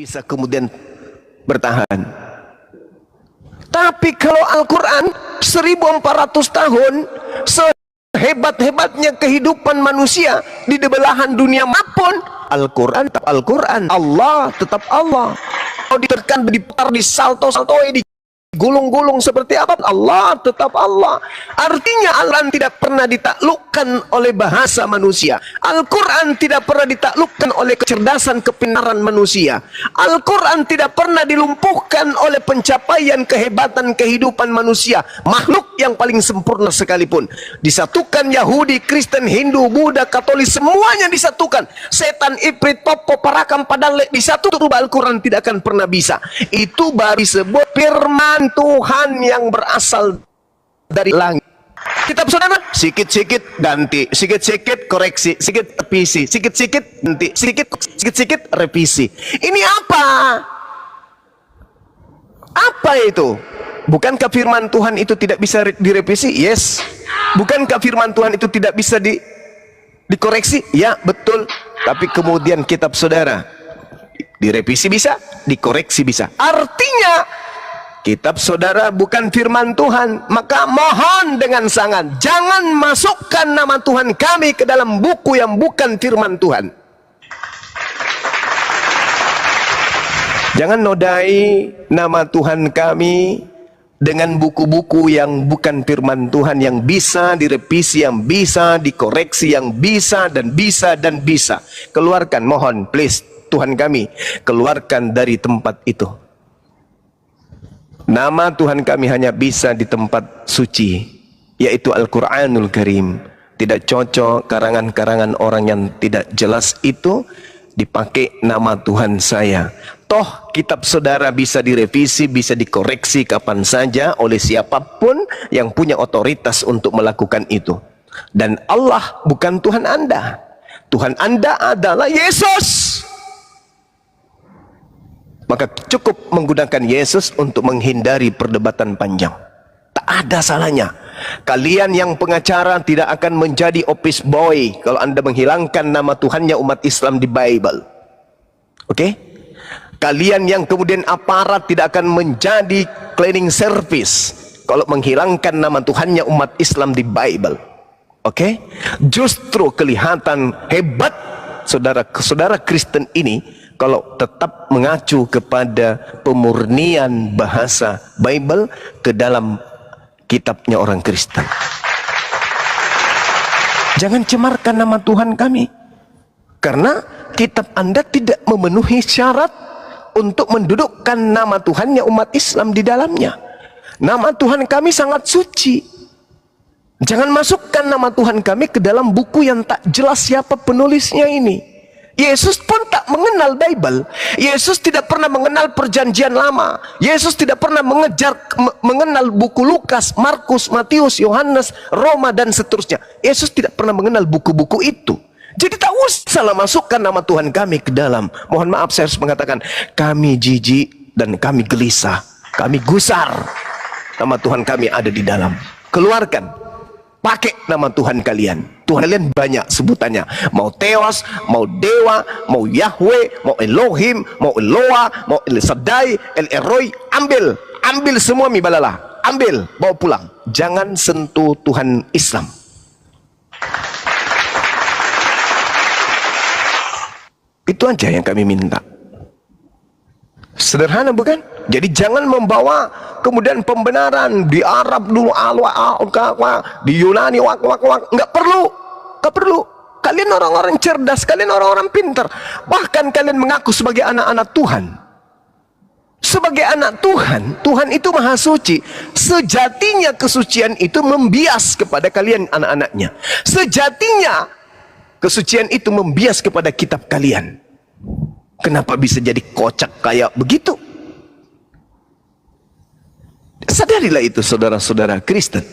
bisa kemudian bertahan. Tapi kalau Al-Quran 1400 tahun, sehebat-hebatnya kehidupan manusia di belahan dunia maupun, Al-Quran tetap Al-Quran, Allah tetap Allah. Kalau ditekan, diputar, disalto-saltoi, digulung-gulung seperti apa, Allah tetap Allah. Artinya Al-Quran tidak pernah ditaklukkan oleh bahasa manusia. Al-Quran tidak pernah ditaklukkan oleh kecerdasan kepintaran manusia. Al-Quran tidak pernah dilumpuhkan oleh pencapaian kehebatan kehidupan manusia. Makhluk yang paling sempurna sekalipun disatukan, Yahudi, Kristen, Hindu, Buddha, Katolik, semuanya disatukan. Setan, Ifrit, Topo, Parakam, Padang, disatukan. Al-Quran tidak akan pernah bisa. Itu baru disebut firman Tuhan yang berasal dari langit. Kitab saudara, sikit-sikit ganti, sikit-sikit koreksi, sikit revisi, sikit-sikit ganti, sikit-sikit revisi. Ini apa? Apa itu? Bukankah firman Tuhan itu tidak bisa direvisi? Yes. Bukankah firman Tuhan itu tidak bisa dikoreksi? Ya, betul. Tapi kemudian kitab saudara direvisi bisa, dikoreksi bisa. Artinya kitab saudara bukan firman Tuhan. Maka mohon dengan sangat, jangan masukkan nama Tuhan kami ke dalam buku yang bukan firman Tuhan. Jangan nodai nama Tuhan kami dengan buku-buku yang bukan firman Tuhan, yang bisa direvisi, yang bisa dikoreksi, yang bisa dan bisa dan bisa. Keluarkan, mohon, please, Tuhan kami, keluarkan dari tempat itu. Nama Tuhan kami hanya bisa di tempat suci, yaitu Al-Quranul Karim. Tidak cocok karangan-karangan orang yang tidak jelas itu dipakai nama Tuhan saya. Toh kitab saudara bisa direvisi, bisa dikoreksi kapan saja oleh siapapun yang punya otoritas untuk melakukan itu. Dan Allah bukan Tuhan Anda. Tuhan Anda adalah Yesus. Maka cukup menggunakan Yesus untuk menghindari perdebatan panjang. Tak ada salahnya. Kalian yang pengacara tidak akan menjadi office boy kalau Anda menghilangkan nama Tuhannya umat Islam di Bible. Oke? Kalian yang kemudian aparat tidak akan menjadi cleaning service kalau menghilangkan nama Tuhannya umat Islam di Bible. Oke? Justru kelihatan hebat saudara-saudara Kristen ini kalau tetap mengacu kepada pemurnian bahasa Bible ke dalam kitabnya orang Kristen. Jangan cemarkan nama Tuhan kami, karena kitab Anda tidak memenuhi syarat untuk mendudukkan nama Tuhannya umat Islam di dalamnya. Nama Tuhan kami sangat suci. Jangan masukkan nama Tuhan kami ke dalam buku yang tak jelas siapa penulisnya ini. Yesus pun tak mengenal Bible. Yesus tidak pernah mengenal perjanjian lama. Yesus tidak pernah mengenal buku Lukas, Markus, Matius, Yohanes, Roma dan seterusnya. Yesus tidak pernah mengenal buku-buku itu. Jadi tak usahlah masukkan nama Tuhan kami ke dalam. Mohon maaf saya harus mengatakan, kami jijik dan kami gelisah, kami gusar. Nama Tuhan kami ada di dalam. Keluarkan. Pakai nama Tuhan kalian. Tuhan kalian banyak sebutannya. Mau Theos, mau Dewa, mau Yahweh, mau Elohim, mau Eloa, mau El Shaddai, El Eroi. Ambil, ambil semua mibalala. Ambil, bawa pulang. Jangan sentuh Tuhan Islam. Itu aja yang kami minta. Sederhana bukan? Jadi jangan membawa kemudian pembenaran di Arab dulu, di Yunani, nggak perlu, nggak perlu. Kalian orang-orang cerdas, kalian orang-orang pintar. Bahkan kalian mengaku sebagai anak-anak Tuhan. Sebagai anak Tuhan, Tuhan itu maha suci. Sejatinya kesucian itu membias kepada kalian anak-anaknya. Sejatinya kesucian itu membias kepada kitab kalian. Kenapa bisa jadi kocak kayak begitu? Sadarilah itu saudara-saudara Kristen.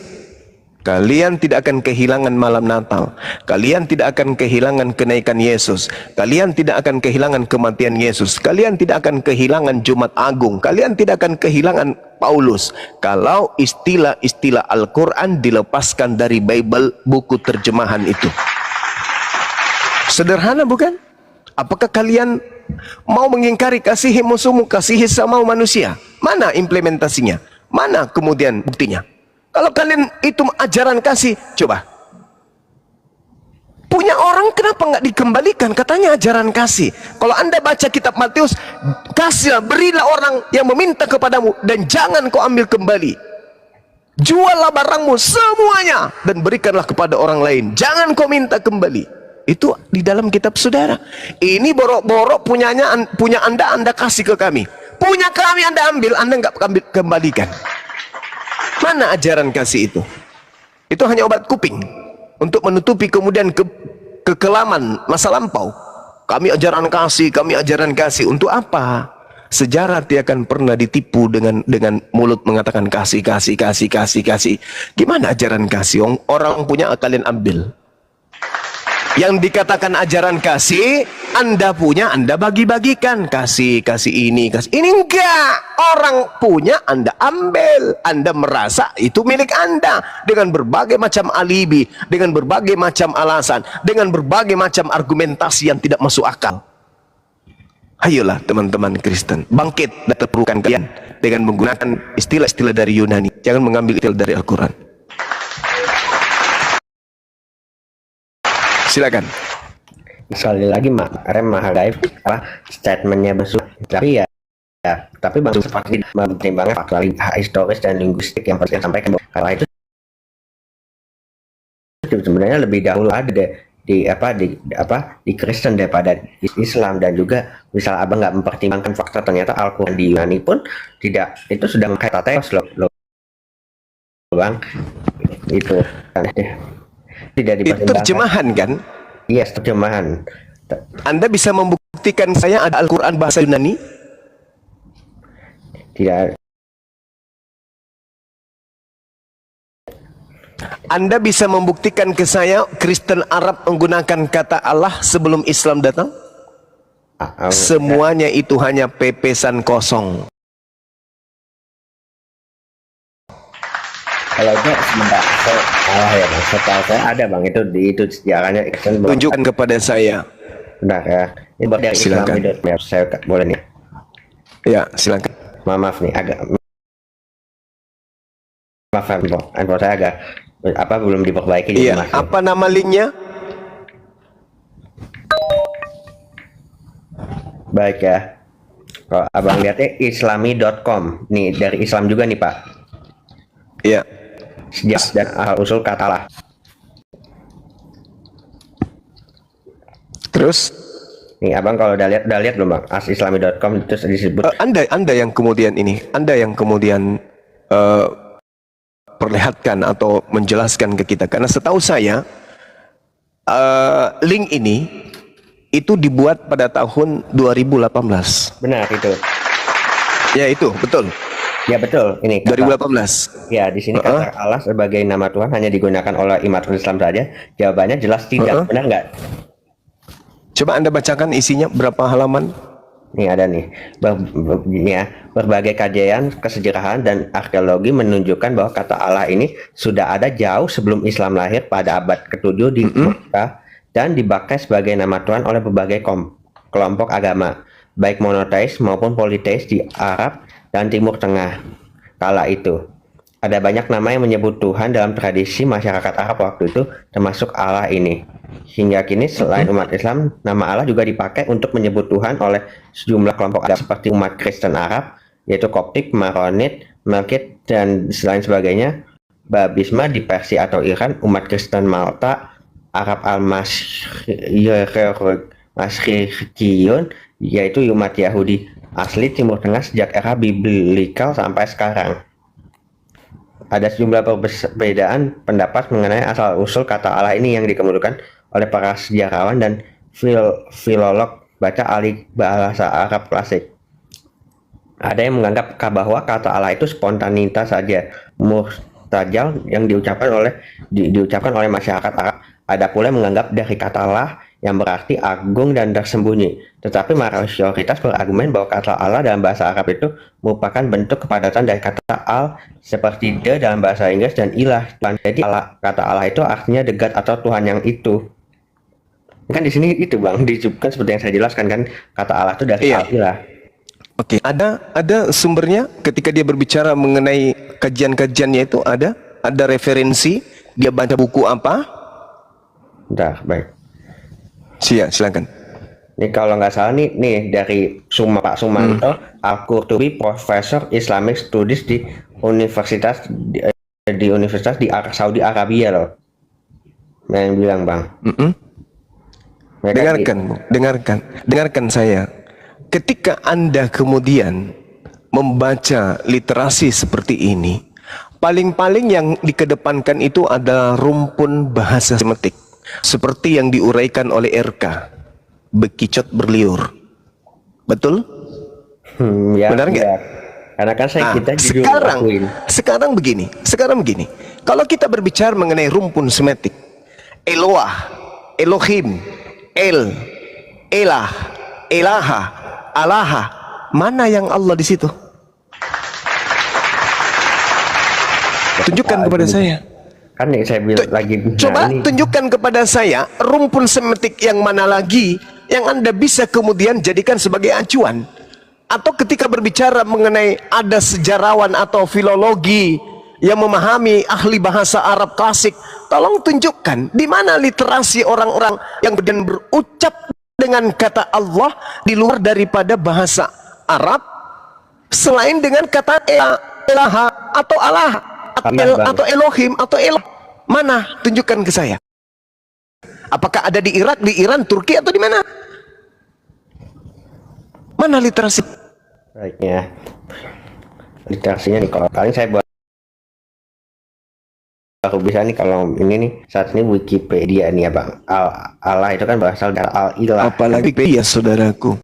Kalian tidak akan kehilangan malam Natal. Kalian tidak akan kehilangan kenaikan Yesus. Kalian tidak akan kehilangan kematian Yesus. Kalian tidak akan kehilangan Jumat Agung. Kalian tidak akan kehilangan Paulus. Kalau istilah-istilah Al-Quran dilepaskan dari Bible, buku terjemahan itu. Sederhana bukan? Apakah kalian mau mengingkari kasihi musuhmu, kasihi sama manusia. Mana implementasinya? Mana kemudian buktinya? Kalau kalian itu ajaran kasih, coba. Punya orang kenapa nggak dikembalikan? Katanya ajaran kasih. Kalau Anda baca kitab Matius, kasihlah, berilah orang yang meminta kepadamu dan jangan kau ambil kembali. Juallah barangmu semuanya dan berikanlah kepada orang lain. Jangan kau minta kembali. Itu di dalam kitab saudara. Ini borok-borok punya Anda kasih ke kami. Punya kami Anda ambil, Anda nggak kembalikan. Mana ajaran kasih itu? Itu hanya obat kuping untuk menutupi kemudian kekelaman masa lampau. Kami ajaran kasih. Untuk apa? Sejarah tidak akan pernah ditipu dengan mulut mengatakan kasih. Gimana ajaran kasih? Orang punya kalian ambil. Yang dikatakan ajaran kasih, Anda punya, Anda bagi-bagikan. Kasih ini. Ini enggak. Orang punya, Anda ambil. Anda merasa itu milik Anda. Dengan berbagai macam alibi, dengan berbagai macam alasan, dengan berbagai macam argumentasi yang tidak masuk akal. Ayolah teman-teman Kristen, bangkit dan terperukan kalian dengan menggunakan istilah-istilah dari Yunani. Jangan mengambil istilah dari Al-Quran. Silakan. Sekali lagi Rem menghargai statementnya besar, tapi tapi Bang seperti mempertimbangkan faktor historis dan linguistik yang pasti sampaikan bahwa itu sebenarnya lebih dahulu ada di Kristen daripada Islam, dan juga misal abang nggak mempertimbangkan faktor ternyata Al-Quran di Yunani pun tidak, itu sudah mengkata teos loh Bang, itu tidak dipertimbangkan. Itu terjemahan kan? Iya, yes, terjemahan. Anda bisa membuktikan saya ada Al-Quran bahasa Yunani? Tidak. Anda bisa membuktikan ke saya Kristen Arab menggunakan kata Allah sebelum Islam datang? Semuanya itu hanya pepesan kosong. Kalau itu sebentar, ya Bang, setahu saya ada Bang, itu sejarahnya. Tunjukkan kepada saya. Benar ya. Ini buat dari silakan. Islam, saya boleh nih. Ya, silakan. Maaf nih, maaf info saya agak belum diperbaiki. Iya, apa nama linknya? Baik ya. Kalau abang lihatnya islami.com. Nih dari Islam juga nih Pak. Iya. Sejak dan asal-usul kata Allah. Terus? Nih abang kalau udah lihat belum Bang? Asislami.com terus disebut. Anda yang kemudian perlihatkan atau menjelaskan ke kita, karena setahu saya link ini itu dibuat pada tahun 2018. Benar itu. Ya itu betul. Ya betul. Ini kata, 2018. Ya di sini kata Allah sebagai nama Tuhan hanya digunakan oleh umat Islam saja. Jawabannya jelas tidak. Benar nggak? Coba Anda bacakan isinya berapa halaman? Nih ada nih, berbagai kajian kesejarahan dan arkeologi menunjukkan bahwa kata Allah ini sudah ada jauh sebelum Islam lahir pada abad ke-7 di Mekah dan dipakai sebagai nama Tuhan oleh berbagai kelompok agama, baik monoteis maupun politeis di Arab dan Timur Tengah. Kala itu ada banyak nama yang menyebut Tuhan dalam tradisi masyarakat Arab waktu itu, termasuk Allah ini. Hingga kini selain umat Islam, nama Allah juga dipakai untuk menyebut Tuhan oleh sejumlah kelompok agama seperti umat Kristen Arab, yaitu Koptik, Maronit, Melkite, dan lain sebagainya. Babisma di Persia atau Iran, umat Kristen Malta, Arab al-Masrikiyun, yaitu umat Yahudi asli Timur Tengah sejak era biblikal sampai sekarang. Ada sejumlah perbedaan pendapat mengenai asal-usul kata Allah ini yang dikemukakan oleh para sejarawan dan filolog baca ahli bahasa Arab klasik. Ada yang menganggap bahwa kata Allah itu spontanitas saja, mustajal yang diucapkan oleh masyarakat Arab. Ada pula yang menganggap dari kata Allah yang berarti agung dan tersembunyi. Tetapi mayoritas berargumen bahwa kata Allah dalam bahasa Arab itu merupakan bentuk kepadatan dari kata al seperti the dalam bahasa Inggris dan ilah. Jadi kata Allah itu artinya the God atau Tuhan yang itu. Kan di sini itu Bang, disebutkan seperti yang saya jelaskan kan, kata Allah itu dari Iya. Al-Ilah. Oke, ada sumbernya ketika dia berbicara mengenai kajian-kajiannya itu ada referensi, dia baca buku apa? Udah, baik. Silakan. Ini kalau nggak salah nih dari Pak Sumanto, Al-Qurtubi, Profesor Islamic Studies di Universitas Saudi Arabia loh. Yang bilang Bang. Dengarkan saya. Ketika Anda kemudian membaca literasi seperti ini, paling-paling yang dikedepankan itu adalah rumpun bahasa semetik, seperti yang diuraikan oleh RK, bekicot berliur. Betul? Ya, benar nggak? ya. Karena kan kita jujur sekarang begini. Kalau kita berbicara mengenai rumpun semetik, Eloah, Elohim, Elah, Elaha, Alaha, mana yang Allah di situ? Tunjukkan kepada saya. Kan yang saya bilang lagi. Coba tunjukkan kepada saya rumpun semetik yang mana lagi yang Anda bisa kemudian jadikan sebagai acuan. Atau ketika berbicara mengenai ada sejarawan atau filologi yang memahami ahli bahasa Arab klasik, tolong tunjukkan di mana literasi orang-orang yang kemudian berucap dengan kata Allah di luar daripada bahasa Arab selain dengan kata Elaha atau Allah atau Elohim atau Elah. Mana? Tunjukkan ke saya. Apakah ada di Irak, di Iran, Turki atau di mana? Mana literasi? Baiknya. Literasinya nih kalau paling saya baru bisa nih kalau ini nih saat ini Wikipedia nih ya Bang. Allah itu kan berasal dari Al-Ilah. Apalagi Wikipedia saudaraku.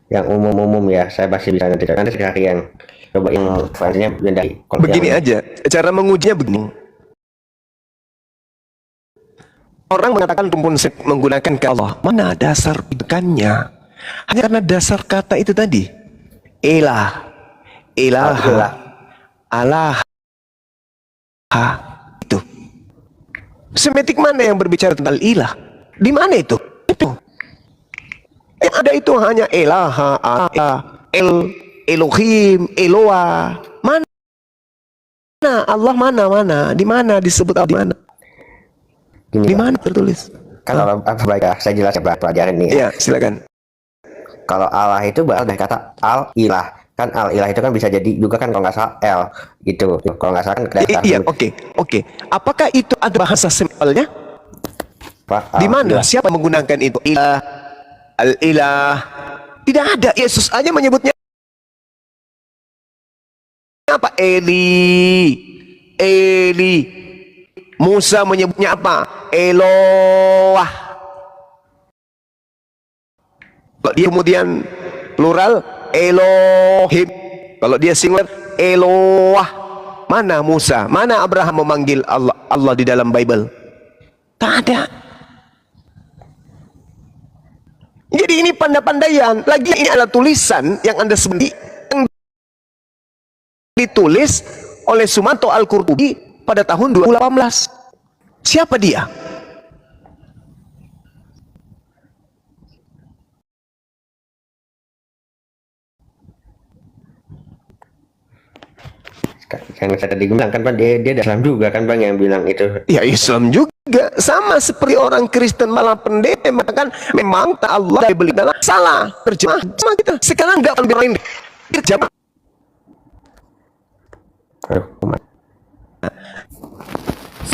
Yang umum-umum ya, saya masih bisa nanti cari yang coba yang versinya dari. Begini aja, cara mengujinya begini. Orang mengatakan rumpun menggunakan kata Allah. Mana dasar pikannya? Hanya karena dasar kata itu tadi. Elah, Ilaha, Allah. Itu. Semetik mana yang berbicara tentang ilah? Di mana itu? Itu. Yang ada itu hanya Elaha, Elohim, Eloa. Mana? Allah mana? Di mana disebut Allah? Di mana? Di mana tertulis? Kalau baik saya jelas pelajaran nih. Iya, silakan. Kalau Allah itu berasal dari kata Al-Ilah. Kan Al-Ilah itu kan bisa jadi juga kan kalau nggak salah El gitu. Kalau nggak salah kan iya, oke. Apakah itu ada bahasa sampelnya? Di mana? Siapa menggunakan itu? Ilah, Al-Ilah. Tidak ada. Yesus aja menyebutnya apa? Eli. Musa menyebutnya apa? Eloah. Dia kemudian plural Elohim. Kalau dia singular Eloah. Mana Musa? Mana Abraham memanggil Allah di dalam Bible? Tak ada. Jadi ini pandai-pandaian. Lagi ini adalah tulisan yang Anda sebenarnya yang ditulis oleh Sumanto Al-Qurtubi pada tahun 2018. Siapa dia? Yang saya tadi bilang kan Bang, dia Islam juga kan Bang yang bilang itu. Ya Islam juga sama seperti orang Kristen malah pendeta mengatakan memang tak Allah beli dalam salah terjemah sama kita. Sekarang nggak lebih lain terjemah.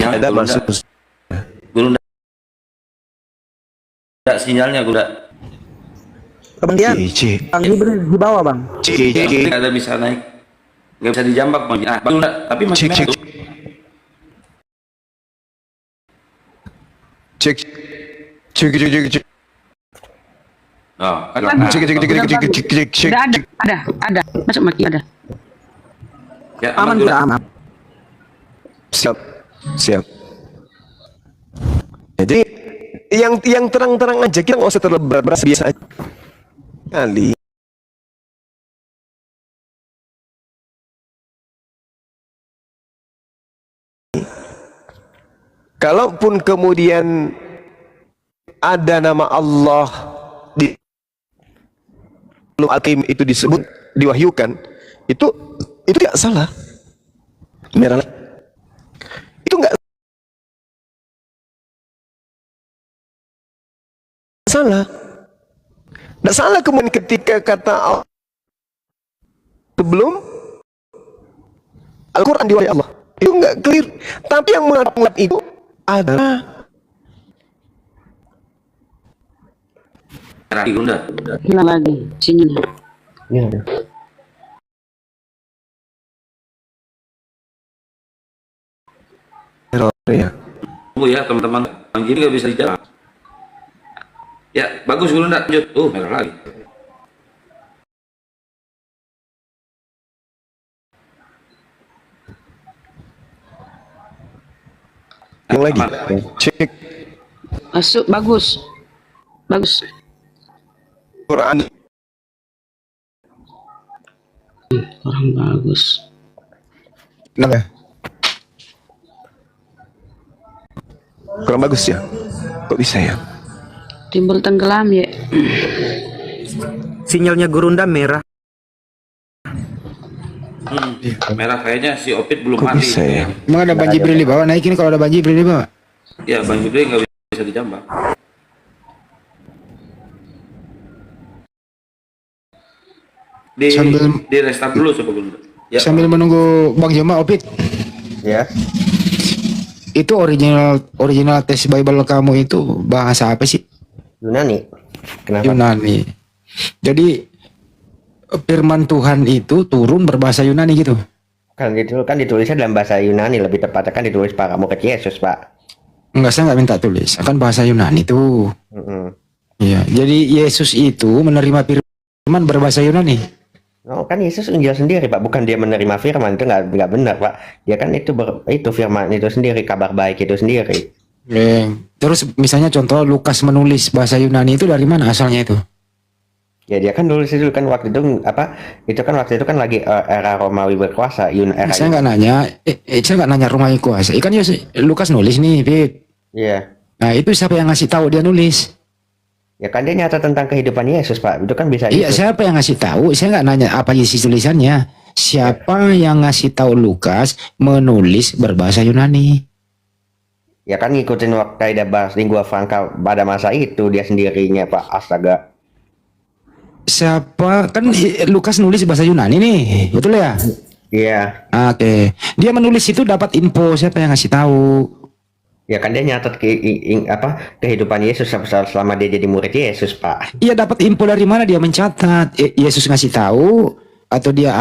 Ada masuk. Guru enggak sinyalnya guru enggak. Kemudian Bang Jibril di bawah Bang. Enggak ada bisa naik. Enggak bisa dijambak Bang. Ah, Bang tapi masih naik. Cek. Oh, Cek. Ada. Masuk maki ada. Ya, Aman dulu. sudah aman. Siap. Jadi yang terang-terang aja, kita nggak usah terlalu berat biasa aja. Kali. Kalaupun kemudian ada nama Allah di Al-Hakim itu disebut, diwahyukan, itu tidak salah. Merah. Itu enggak salah. Tidak salah kemudian ketika kata Allah sebelum Al-Quran diwahyai Allah, itu enggak clear. Tapi yang mengatakan itu adalah Bunda. Hilang lagi sinyalnya. Ya. ya. Tunggu ya teman-teman. Bang Jimmy nggak bisa dijawab. Ya, bagus Bunda. Lanjut. Merah lagi. Yang lagi, cek Masuk, bagus. Bagus. Quran. Orang bagus. Kenapa? Kurang bagus ya? Kok bisa ya? Timbul tenggelam ya. Sinyalnya Gurunda merah. Merah kayaknya si Opit belum Kok mati. bisa ya? Emang ada Bang Jibril di bawah, naikin kalau ada Bang Jibril di bawah. Ya, Bang Jibril nggak bisa dijambak. Di restart dulu coba Bunda. Ya, Sambil menunggu Bang Joma Opit. Ya. Itu original tes Bible kamu itu bahasa apa sih? Yunani. Kenapa? Yunani. Jadi firman Tuhan itu turun berbahasa Yunani gitu. Kan ditulisnya dalam bahasa Yunani, lebih tepatnya kan ditulis para murid Yesus, Pak. Enggak, saya nggak minta tulis. Akan bahasa Yunani tuh. Mm-mm. Iya. Jadi Yesus itu menerima firman berbahasa Yunani. Oh, kan Yesus Injil sendiri, Pak. Bukan dia menerima firman, itu nggak benar, Pak. Dia kan itu firman itu sendiri, kabar baik itu sendiri. Terus misalnya contoh Lukas menulis bahasa Yunani itu dari mana asalnya itu? Ya dia kan nulis itu kan waktu itu apa? Itu kan waktu itu kan lagi era Romawi berkuasa. Saya nggak nanya, saya nggak nanya Romawi kuasa. Ikan Lukas nulis nih, Pip. Iya. Nah itu siapa yang ngasih tahu dia nulis? Ya kan dia nyata tentang kehidupan Yesus, Pak. Itu kan bisa. Iya, itu. siapa yang ngasih tahu? Saya nggak nanya apa isi tulisannya. Siapa yang ngasih tahu Lukas menulis berbahasa Yunani? Ya kan ngikutin waktu kaidah bahasa lingua franca pada masa itu dia sendirinya, Pak. Astaga. Siapa kan Lukas nulis bahasa Yunani nih, betul ya? Iya. Oke, dia menulis itu dapat info siapa yang ngasih tahu? Ya kan dia nyatat kehidupan Yesus selama dia jadi murid Yesus, Pak. Iya, dapat info dari mana dia mencatat? Yesus ngasih tahu atau dia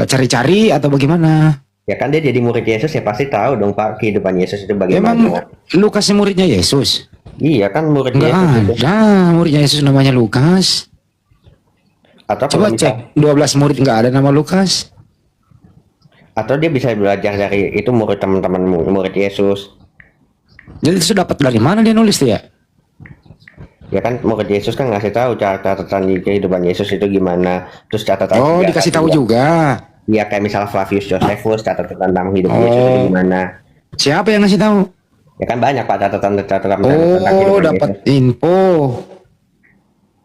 cari-cari atau bagaimana? Ya kan dia jadi murid Yesus ya pasti tahu dong, Pak, kehidupan Yesus itu bagaimana. Emang Lukas muridnya Yesus? Iya kan murid Enggak Yesus. ada muridnya Yesus namanya Lukas. Atau Coba kalau cek 12 murid nggak ada nama Lukas. Atau dia bisa belajar dari itu murid teman-teman murid Yesus. Jadi itu dapat dari mana dia nulis tuh ya? Ya kan murid Yesus kan ngasih tahu catatan di kehidupan Yesus itu gimana. Terus catatan. Oh, dikasih tahu juga. Iya kayak misalnya Flavius Josephus catatan tentang hidup Yesus itu gimana. Siapa yang ngasih tahu? Ya kan banyak, Pak, catatan tentang Oh, kehidupan dapat Yesus. info.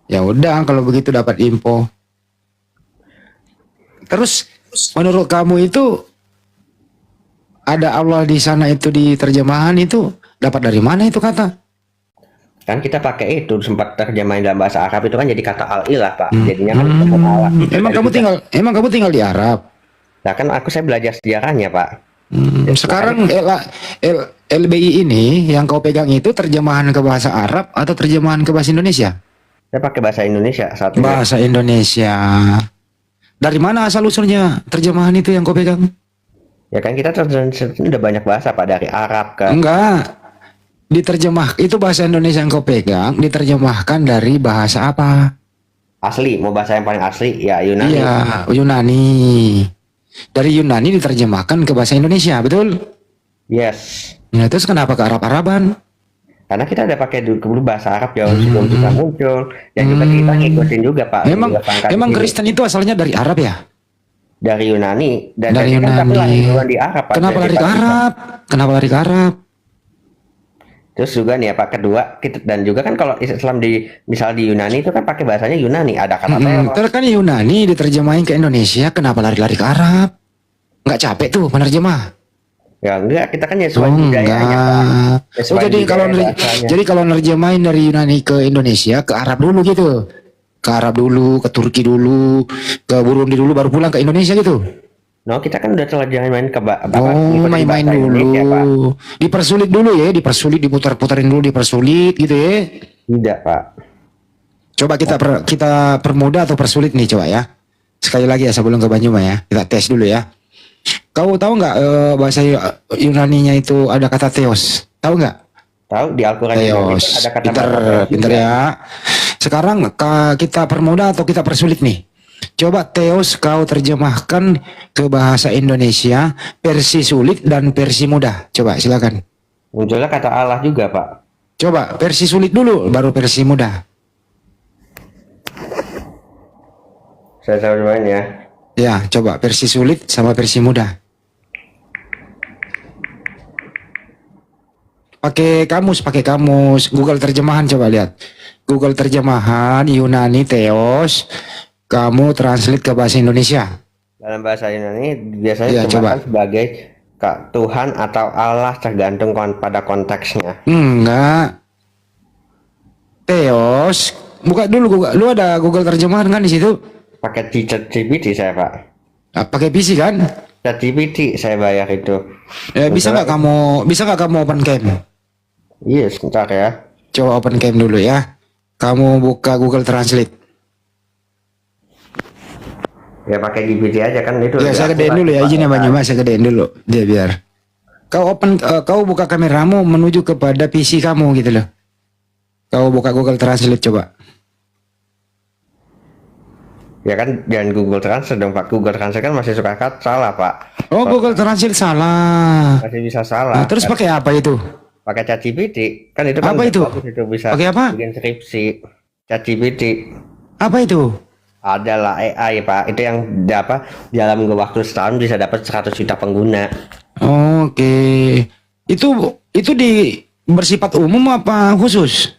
Ya udah kalau begitu dapat info. Terus menurut kamu itu ada Allah di sana itu di terjemahan itu dapat dari mana itu kata? Kan kita pakai itu sempat terjemahin dalam bahasa Arab itu kan jadi kata al-ilah, Pak. Jadinya kan kata Allah. Emang kamu tinggal di Arab? Nah kan saya belajar sejarahnya, Pak. Sekarang LBI ini yang kau pegang itu terjemahan ke bahasa Arab atau terjemahan ke bahasa Indonesia? Saya pakai bahasa Indonesia saat ini. Bahasa Indonesia. Dari mana asal usulnya terjemahan itu yang kau pegang? Ya kan kita udah banyak bahasa, Pak, dari Arab ke. Enggak. Diterjemah itu bahasa Indonesia yang kau pegang diterjemahkan dari bahasa apa? Asli, mau bahasa yang paling asli ya Yunani. Iya, Yunani. Dari Yunani diterjemahkan ke bahasa Indonesia, betul? Yes. Nah, terus kenapa ke Arab-Araban? Karena kita udah pakai dulu bahasa Arab jauh sebelum kita muncul dan juga kita ngikutin juga, Pak. Emang Kristen itu asalnya dari Arab ya? Dari Yunani dan Dari kan tapi Yunani. lahir duluan di Arab, Pak. Kenapa Jadi lari ke Pak, Arab? Kenapa lari ke Arab? Terus juga nih apa kedua kita, dan juga kan kalau Islam di misal di Yunani itu kan pakai bahasanya Yunani, ada kata teos. Terus kan Yunani diterjemahin ke Indonesia, kenapa lari-lari ke Arab? Nggak capek tuh penerjemah? Ya enggak, kita kan Oh nyesuaiin budayanya Pak. enggak. Oh Nyesuaiin jadi kalau budaya bahasanya. jadi kalau nerjemahin dari Yunani ke Indonesia ke Arab dulu gitu. Ke Arab dulu, ke Turki dulu, ke Burundi dulu baru pulang ke Indonesia gitu. No, kita kan udah terlanjur main ke Oh, ngikutin main-main bahasa Indonesia, Pak. dulu. Dipersulit dulu ya, dipersulit, diputar-putarin dulu, dipersulit gitu ya. Tidak, Pak. Coba kita permudah atau persulit nih coba ya. Sekali lagi ya sebelum ke Banyuma ya. Kita tes dulu ya. Kau tahu nggak bahasa Yunaninya itu ada kata theos? Tahu nggak? Tahu di Al-Qur'an Yunani Theos. itu ada kata Pinter, theos pinter juga. ya. Sekarang kita permudah atau kita persulit nih? Coba theos kau terjemahkan ke bahasa Indonesia versi sulit dan versi mudah. Coba silakan. Munculnya kata Allah juga, Pak. Coba versi sulit dulu, baru versi mudah. Saya cobain ya. Ya, coba versi sulit sama versi mudah. Pakai kamus, Google terjemahan coba lihat. Google terjemahan Yunani theos, kamu translate ke bahasa Indonesia. Dalam bahasa Yunani biasanya Iya, diterjemahkan coba. sebagai Tuhan atau Allah tergantung pada konteksnya. Enggak. Theos, buka dulu Google. Lu ada Google terjemahan kan di situ? Pakai ChatGPT saya, Pak. Ah, pakai PC kan? ChatGPT saya bayar itu. Bisa nggak kamu open cam? Iya, sebentar ya. Coba open cam dulu ya. Kamu buka Google Translate. Ya pakai GPT aja kan itu. Ya lebih saya gedein akurat, dulu ya, Pak. izin ya Banyuma, saya gedein dulu dia biar. Kau buka kameramu menuju kepada PC kamu gitu loh. Kau buka Google Translate coba. Ya kan jangan Google Translate dong, Pak. Google Translate kan masih suka salah, Pak. Oh, Google Translate salah. Masih bisa salah. Nah, terus Kan pakai apa itu? pakai ChatGPT kan itu kan Apa udah itu? bagus, itu bisa Pakai apa? bikin skripsi. ChatGPT Apa itu? adalah AI, Pak. Itu yang dapat dalam waktu setahun bisa dapat 100 juta pengguna. Oke. Itu bersifat umum apa khusus?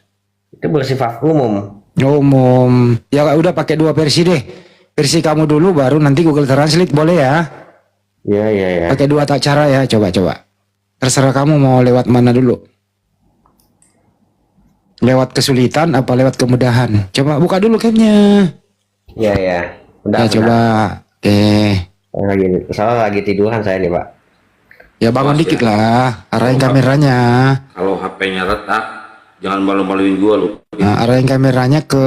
Itu bersifat umum. Umum. Ya udah pakai dua versi deh. Versi kamu dulu baru nanti Google Translate boleh ya? Iya, iya, iya. Pakai dua tak cara ya, coba. Terserah kamu mau lewat mana dulu. Lewat kesulitan apa lewat kemudahan? Coba buka dulu camnya. Iya, iya. Ya coba. Oke. Soalnya lagi tiduran saya nih, Pak. Ya bangun Awas dikit ya. lah. Arahin kameranya. Kalau HP-nya retak, jangan malu-maluin gua lu. Nah, arahin kameranya ke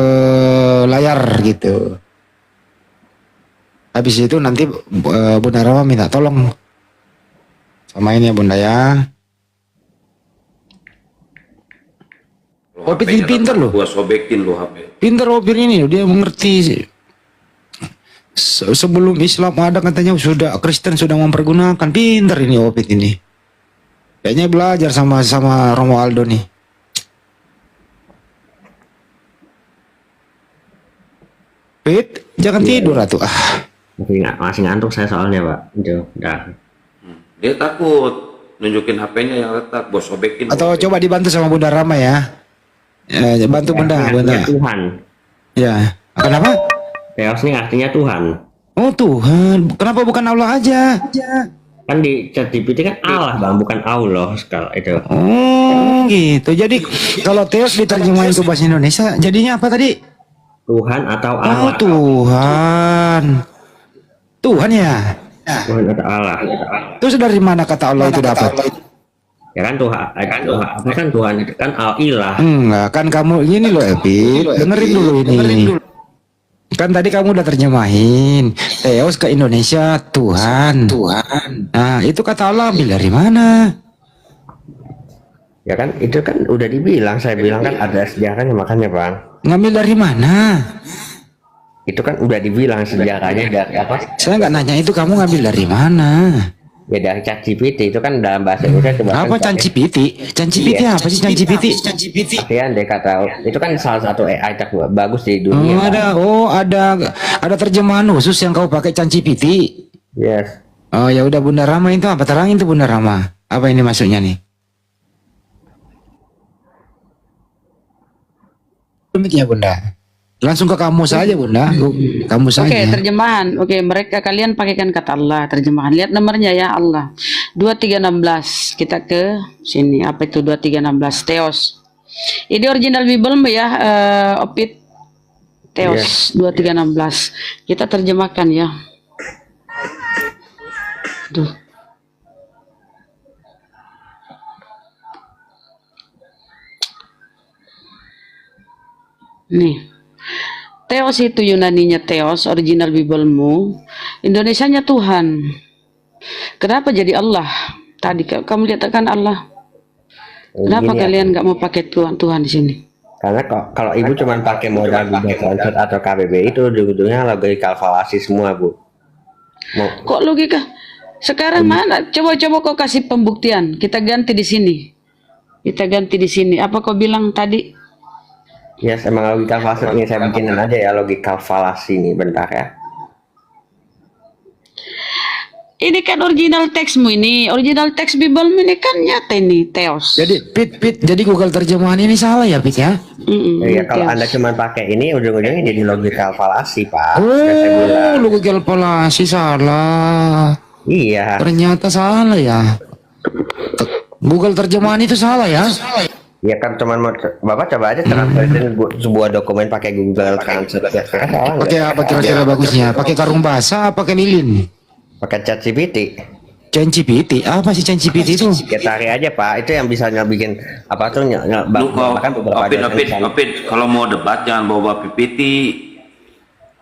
layar gitu. Habis itu nanti Bunda Rama minta tolong sama ini ya Bunda ya. Kalau Opit HP-nya ini pinter retak, loh. gua sobekin lu HP. Pinter Opir ini, dia mengerti. Sebelum Islam ada katanya Kristen sudah mempergunakan. Pinter ini Opit ini. Kayaknya belajar sama Romualdo nih. Pit, jangan tidur atuh. Masih ngantuk saya soalnya, Pak. Itu udah. Dia takut nunjukin HP-nya yang retak, gua sobekin. Atau coba dibantu sama Bunda Rama ya. Bantu Bunda. Artinya Tuhan. Ya. Kenapa? Theos ini artinya Tuhan. Oh Tuhan, kenapa bukan Allah aja? Kan di ChatGPT kan Allah, Bang, bukan Allah sekali itu. Oh gitu. Jadi kalau Theos diterjemahin ke bahasa Indonesia, jadinya apa tadi? Tuhan atau Oh Allah. Tuhan. Tuhan ya. Tuhan atau Allah. Terus dari mana kata Allah itu dapat? Ya kan Tuhan, apa kan Tuhan itu kan ilah. Enggak, kan kamu gini loh Epi, dengerin dulu ini. Kan tadi kamu udah terjemahin Theos ke Indonesia Tuhan. Nah, itu kata Allah ambil dari mana? Ya kan itu kan udah dibilang, saya bilang kan ada sejarahnya, makanya, Bang. Ngambil dari mana? Itu kan udah dibilang sejarahnya dari apa? Saya nggak nanya itu, kamu ngambil dari mana? Ya dari ChatGPT itu kan dalam bahasa Indonesia itu bahkan Apa Cancipiti? Cancipiti apa sih Cancipiti? artian deh kata itu kan salah satu AI terbagus di dunia. Ada terjemahan khusus yang kau pakai Cancipiti. Yes. Oh ya udah Bunda Rama itu apa? Terangin tuh Bunda Rama. Apa ini maksudnya nih? komiknya Bunda. Langsung ke kamu saja Bunda. Kamu saja. Oke, terjemahan. Oke, mereka kalian pakaikan kata Allah, terjemahan. Lihat nomornya ya Allah. 2316. Kita ke sini. Apa itu 2316? Theos. Ini original Bible ya, Opit. Theos 2316. Kita terjemahkan ya. Tuh. Nih. Theos itu Yunaninya Theos, original Biblemu. Indonesianya Tuhan. Kenapa jadi Allah? Tadi kamu lihat kan Allah. Kenapa Gini ya, kalian nggak mau pakai Tuhan di sini? karena kalau ibu cuma pakai modal Google Translate atau KBBI itu ujung-ujungnya logika kalkulasi semua Bu. Kok logika? Sekarang mana? Coba-coba kau kasih pembuktian. Kita ganti di sini. Kita ganti di sini. Apa kau bilang tadi? Ya emang logika kalkulasi ini saya bikinin aja ya logika kalkulasi nih bentar ya. Ini kan original teksmu ini. Original teks Bible ini kan nyata ini. Theos. Jadi Pit, jadi Google terjemahan ini salah ya Pit ya? Iya kalau Anda cuma pakai ini ujung-ujungnya jadi logika kalkulasi Pak. Sudah saya Oh, bilang. lu Google kalkulasi salah. Iya. Ternyata salah ya. Google terjemahan itu salah ya? Ya kan cuman mau Bapak coba aja translatein sebuah dokumen pakai Google Translate. Ya, salah nggak? Pakai apa kira-kira bagusnya? Pakai karung basah, pakai lilin? Pakai ChatGPT. ChatGPT? Apa sih ChatGPT itu? Ya cari aja Pak, itu yang bisa bikin apa tuh Lu bahkan beberapa Opit, kalau mau debat jangan bawa PPT.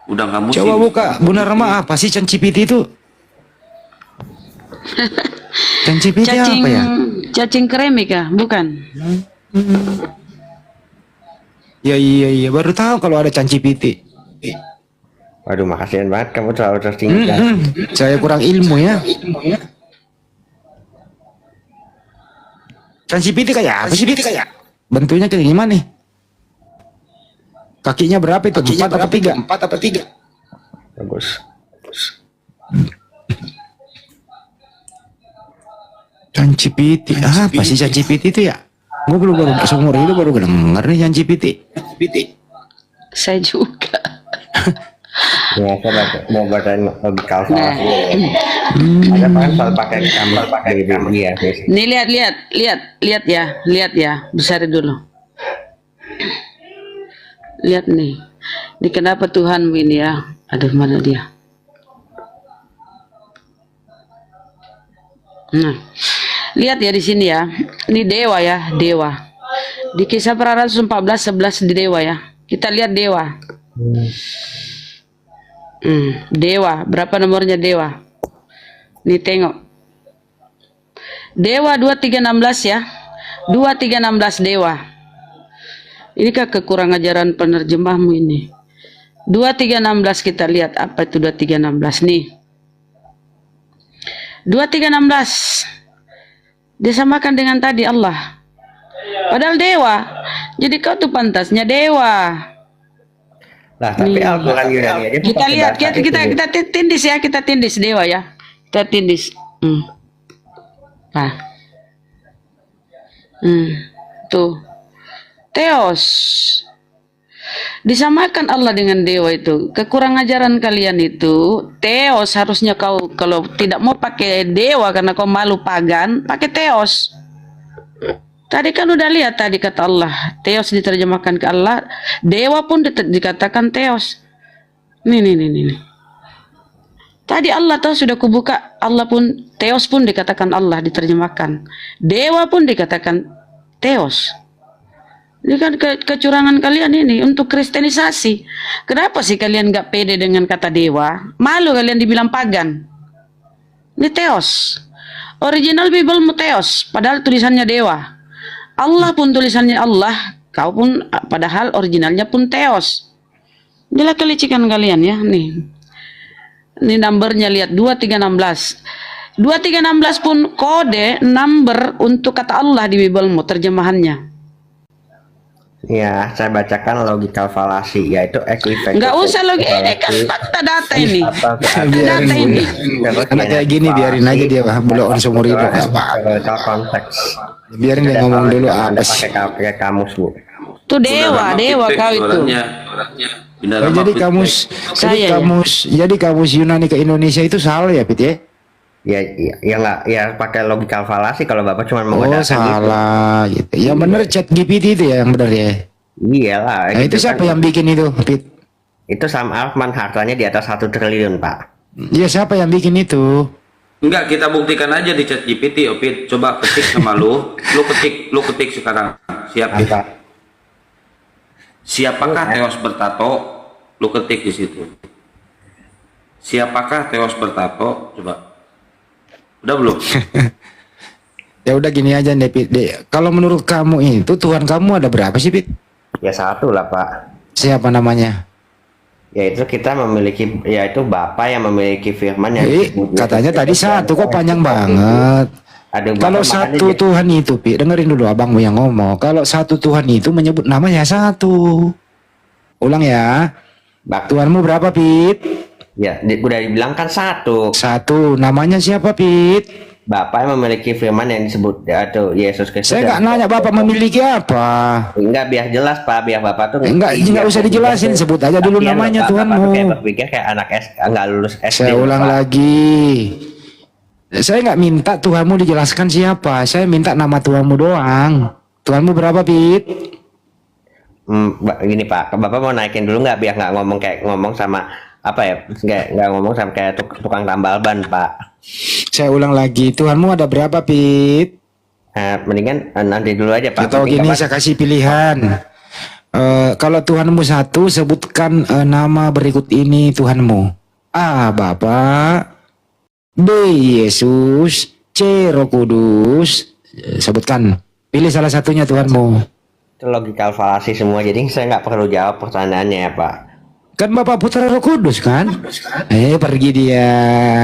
Udah kamu Coba buka, Bunda Rama, apa sih ChatGPT itu? ChatGPT apa ya? Cacing kremi kah? Bukan. Ya iya, baru tahu kalau ada ChatGPT. Waduh, makasihan banget kamu terlalu tertinggi. Saya kurang ilmu ya. ChatGPT kayak apa sih? Bentuknya kayak gimana nih? Kakinya berapa itu? 4 apa 3? 4 apa 3? Bagus. ChatGPT apa sih ChatGPT itu ya? Gue baru seumur itu baru denger nih ChatGPT. Saya juga. Ya, saya mau bacain logika kalkulasi. Ada kan soal pakai gambar pakai iya. Nih lihat ya, besarin dulu. Lihat nih. Ini kenapa Tuhan ini ya? Aduh, mana dia? Nah, lihat ya di sini ya. Ini dewa ya, dewa. Di Kisah Para Rasul 14:11 di dewa ya. Kita lihat dewa. Dewa, berapa nomornya dewa? Nih tengok. Dewa 2316 ya. 2316 dewa. Inikah kekurang ajaran penerjemahmu ini? 2316 kita lihat apa itu 2316 nih. 2316 disamakan dengan tadi Allah. Padahal dewa. Jadi kau tuh pantasnya dewa. Nah, tapi Al-Quran Yunani aja Kita lihat, kita tindis ya, kita tindis dewa ya. Kita tindis. Nah. Tuh. Theos. Disamakan Allah dengan dewa itu. Kekurang ajaran kalian itu, Theos harusnya kau kalau tidak mau pakai dewa karena kau malu pagan, pakai Theos. Tadi kan udah lihat tadi kata Allah, Theos diterjemahkan ke Allah, dewa pun dikatakan Theos. Nih. Tadi Allah tahu sudah kubuka, Allah pun Theos pun dikatakan Allah diterjemahkan. Dewa pun dikatakan Theos. Ini kan kecurangan kalian ini untuk kristenisasi. Kenapa sih kalian nggak pede dengan kata dewa? Malu kalian dibilang pagan. Ini Theos. Original Bible Theos, padahal tulisannya dewa. Allah pun tulisannya Allah, kau pun padahal originalnya pun Theos. Inilah kelicikan kalian ya, nih. Ini numbernya lihat 2316. 2316 pun kode number untuk kata Allah di Biblemu terjemahannya. Ya, saya bacakan logika falasi yaitu equivalent. Enggak usah lagi, ini kan fakta data ini. Data ini. Karena kayak gini biarin aja dia belum seumur hidup. Konteks. Biarin dia ngomong dulu apa sih? Pakai kamus Bu. Itu dewa, dewa kau itu. Orangnya. Bina Oh, Rama jadi feedback. kamus, Saya, jadi kamus Yunani ke Indonesia itu salah ya, Pit ya? Ya nggak, ya pakai logikal falasi kalau Bapak cuma Oh, menggunakan gitu. salah gitu. Yang bener chat GPT itu ya yang bener ya. Iyalah. Nah, itu gitu siapa kan. yang bikin itu, Pit? Itu Sam Altman hartanya di atas 1 triliun, Pak. Iya, siapa yang bikin itu? Enggak, kita buktikan aja di chat GPT, Opit. Coba ketik sama lu ketik sekarang. Siap ya? Apa? Siapakah Teos bertato? Lu ketik di situ. Siapakah Teos bertato? Coba. Udah belum? Ya udah gini aja deh, Pit. Kalau menurut kamu itu Tuhan kamu ada berapa sih, Pit? Ya satu lah, Pak. Siapa namanya? Yaitu kita memiliki, yaitu Bapa yang memiliki firman yang Katanya tadi satu, kok panjang banget. Aduh, Kalau Bapak satu makanya Tuhan itu, Pi, dengerin dulu abangmu yang ngomong. Kalau satu Tuhan itu menyebut namanya satu. Ulang ya. Tuhanmu berapa, Pit? ya udah dibilang kan satu. Satu. Namanya siapa, Pit? Bapak yang memiliki firman yang disebut yaitu Yesus Kristus. Saya nggak nanya Bapak memiliki apa. Enggak, biar jelas, Pak, biar Bapak tuh Nggak usah dijelasin, sebut aja dulu Kasihan namanya loh, Pak. Bapak tuh Tuhanmu. kayak berpikir kayak anak nggak lulus SD. Saya loh, ulang Pak. lagi. Saya nggak minta Tuhanmu dijelaskan siapa. Saya minta nama Tuhanmu doang. Tuhanmu berapa, Pit? Gini, Pak, Bapak mau naikin dulu nggak biar nggak ngomong sama apa ya, nggak ngomong sama kayak tukang tambal ban, Pak. Saya ulang lagi. Tuhanmu ada berapa, Pit? Mendingan nanti dulu aja, Pak. Atau Penting gini, Bapak- saya kasih pilihan. Kalau Tuhanmu satu, sebutkan nama berikut ini Tuhanmu. A. Bapak. B. Yesus. C. Roh Kudus. Sebutkan. Pilih salah satunya Tuhanmu. Itu logikal falasi semua, jadi saya nggak perlu jawab pertanyaannya ya, Pak. Kan Bapak Putra Roh Kudus kan? Pergi dia.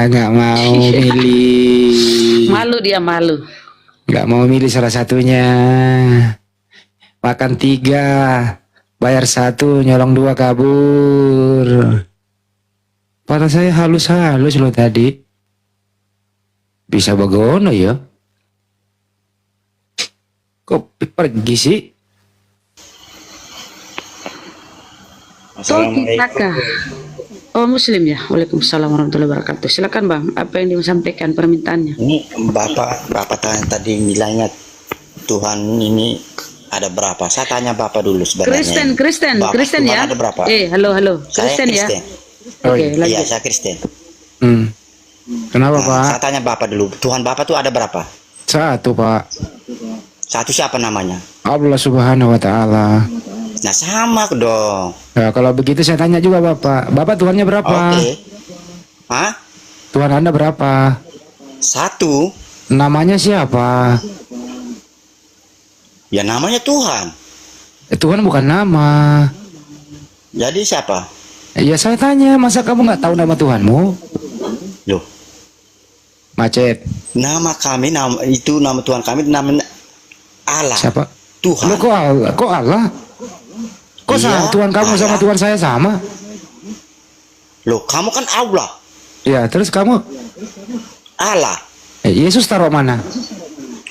Nggak mau milih. Malu dia, malu. Nggak mau milih salah satunya. Makan 3, bayar 1, nyolong 2 kabur. Pada saya halus-halus loh tadi. Bisa begono ya. Kok pergi sih? Tokitaka. Oh, Muslim ya. Waalaikumsalam warahmatullahi wabarakatuh. Silakan Bang, apa yang disampaikan permintaannya? Ini Bapak tadi bilangnya Tuhan ini ada berapa? Saya tanya Bapak dulu sebenarnya. Kristen Tuhan ya. ada berapa? Halo. Saya Kristen ya. Kristen. Oke, Iya, lanjut. saya Kristen. Kenapa Nah, Pak? saya tanya Bapak dulu. Tuhan Bapak tuh ada berapa? Satu Pak. Satu siapa namanya? Allah Subhanahu Wa Taala. Nah, sama dong. Nah, kalau begitu saya tanya juga Bapak. Bapak Tuhannya berapa? Oke. Hah? Tuhan Anda berapa? Satu. Namanya siapa? Ya namanya Tuhan. Tuhan bukan nama. Jadi siapa? Ya saya tanya, masa kamu nggak tahu nama Tuhanmu? Loh, Macet. nama Tuhan kami namanya Allah. Siapa? Tuhan. Loh, kok Allah? Kok Allah? Kok Iya, sama Tuhan kamu sama Allah. Tuhan saya sama? Loh, kamu kan Allah. Ya, terus kamu Allah. Yesus taruh mana?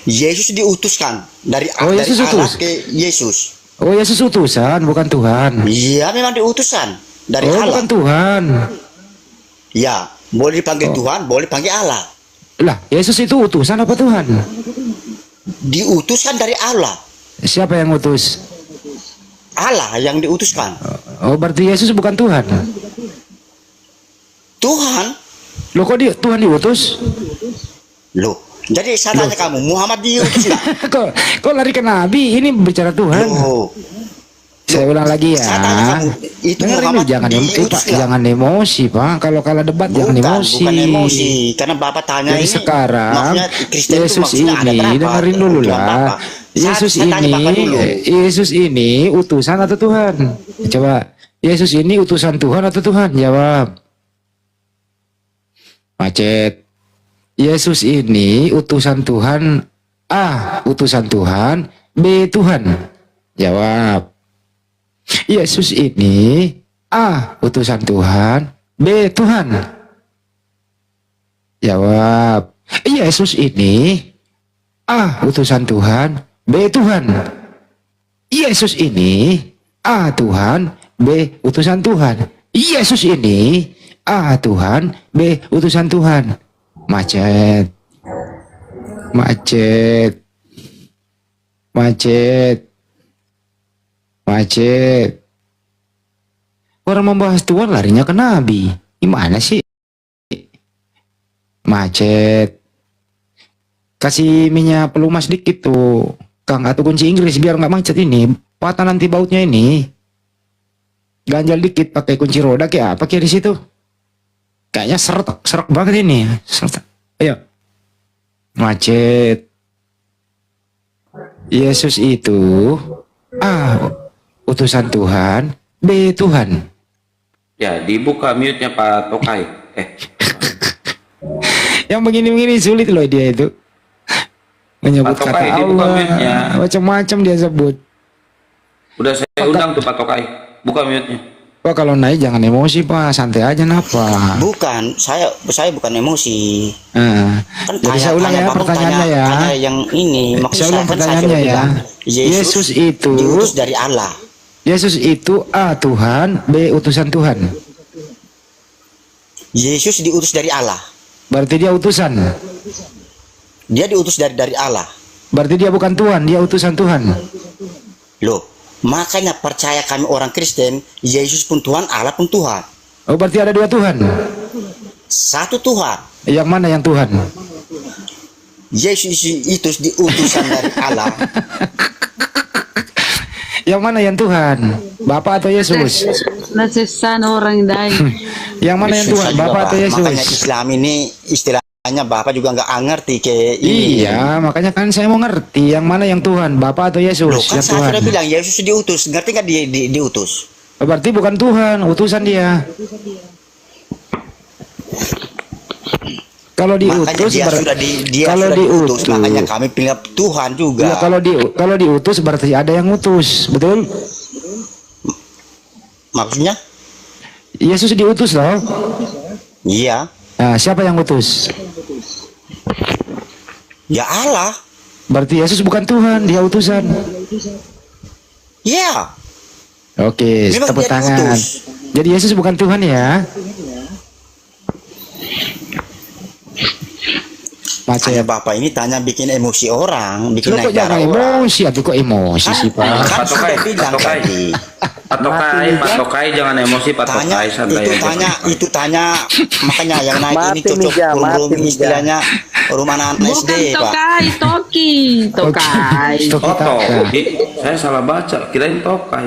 Yesus diutuskan dari Oh, dari Yesus Allah utus. ke Yesus. Oh, Yesus utusan, bukan Tuhan. Iya, memang diutusan dari Oh, Allah. bukan Tuhan. Ya, boleh dipanggil Tuhan, boleh panggil Allah. Lah, Yesus itu utusan apa Tuhan? Diutuskan dari Allah. Siapa yang utus? Allah yang diutuskan. Oh, berarti Yesus bukan Tuhan. Tuhan. Loh, kok Tuhan diutus? Loh, jadi saya tanya kamu, Muhammad diutus nggak? kok lari ke Nabi? Ini bicara Tuhan. Loh, Saya ulang lagi ya. saya tanya kamu, itu Dengerin Muhammad dulu, jangan diutus Pak, nggak? jangan emosi, Pak. Kalau kalah debat jangan emosi. Bukan emosi. Karena Bapak tanya Jadi ini, sekarang maksudnya Kristen itu Yesus maksudnya ada ini berapa? dengerin dulu Tuhan lah. Bapak. Yesus Saya tanya Bapak dulu. Yesus ini utusan atau Tuhan? Coba, Yesus ini utusan Tuhan atau Tuhan? Jawab. Macet. Yesus ini utusan Tuhan. A. Utusan Tuhan. B. Tuhan. Jawab. Yesus ini A. Utusan Tuhan. B. Tuhan. Jawab. Yesus ini A. Utusan Tuhan. B. Tuhan. Yesus ini A. Tuhan, B. utusan Tuhan. Yesus ini A. Tuhan, B. utusan Tuhan. Macet. Macet. Macet. Macet. Orang membahas Tuhan larinya ke Nabi. Gimana sih? Macet. Kasih minyak pelumas dikit tuh, Kang, atau kunci Inggris biar nggak macet ini. Patah nanti bautnya ini. Ganjal dikit pakai kunci roda kayak apa kayak di situ? Kayaknya seret banget ini. Seret. Ayo. Macet. Yesus itu A. utusan Tuhan, B. Tuhan. Ya, dibuka mute-nya Pak Tokai. Yang begini-begini sulit loh dia itu. Menyebut Pak Tokai, kata dibuka Allah, mute-nya. macam-macam dia sebut. Udah saya undang tuh Pak Tokai. Buka mute-nya. Pak kalau naik jangan emosi Pak, santai aja napa. Bukan, saya bukan emosi. Nah, Kan jadi saya ulang ya Bapak pertanyaannya ya. tanya yang ini, maksud Saya ulang kan pertanyaannya sudah ya. bilang, Yesus itu diutus dari Allah. Yesus itu A. Tuhan, B. utusan Tuhan. Yesus diutus dari Allah. Berarti dia utusan. Dia diutus dari Allah. Berarti dia bukan Tuhan, dia utusan Tuhan. Loh, makanya percaya kami orang Kristen, Yesus pun Tuhan, Allah pun Tuhan. Oh, berarti ada dua Tuhan. Satu Tuhan. Yang mana yang Tuhan? Yesus itu diutusan dari Allah. Yang mana yang Tuhan? Bapak atau Yesus? Nasisan orang dai. Yang mana yang Tuhan? Susah juga, Bapak atau Pak. Yesus? Makanya Islam ini istilahnya Bapak juga nggak ngerti ke ini. Iya, makanya kan saya mau ngerti yang mana yang Tuhan, Bapak atau Yesus? Loh, kan Yang saya Tuhan. sudah bilang Yesus diutus. Ngerti nggak diutus? Oh, berarti bukan Tuhan, utusan dia. Kalau Makanya diutus, dia sudah kalau diutus. diutus, Makanya kami pilih Tuhan juga. ya, kalau diutus berarti ada yang utus, betul? Maksudnya? Yesus diutus loh. Iya. Nah, siapa yang utus? Ya Allah. Berarti Yesus bukan Tuhan, dia utusan. Iya. Oke, Memang tepuk dia tangan. diutus. Jadi Yesus bukan Tuhan ya? Makanya Macet. Bapak ini tanya bikin emosi orang, bikin Lo kok naik darah jangan orang. emosi, aduh kok emosi sih Pak? Kan Pak sudah Tokai, bilang Pak Tokai. tadi. Pak Tokai jangan emosi Pak Tanya Tokai, santai itu aja. tanya makanya yang naik ini Mati, cocok Mija, mati, room Mija. istilahnya rumah anak SD Bukan Pak. Tokai, Toki. Tokai. Stok Oh, kita. Toki. Saya salah baca, kirain Tokai.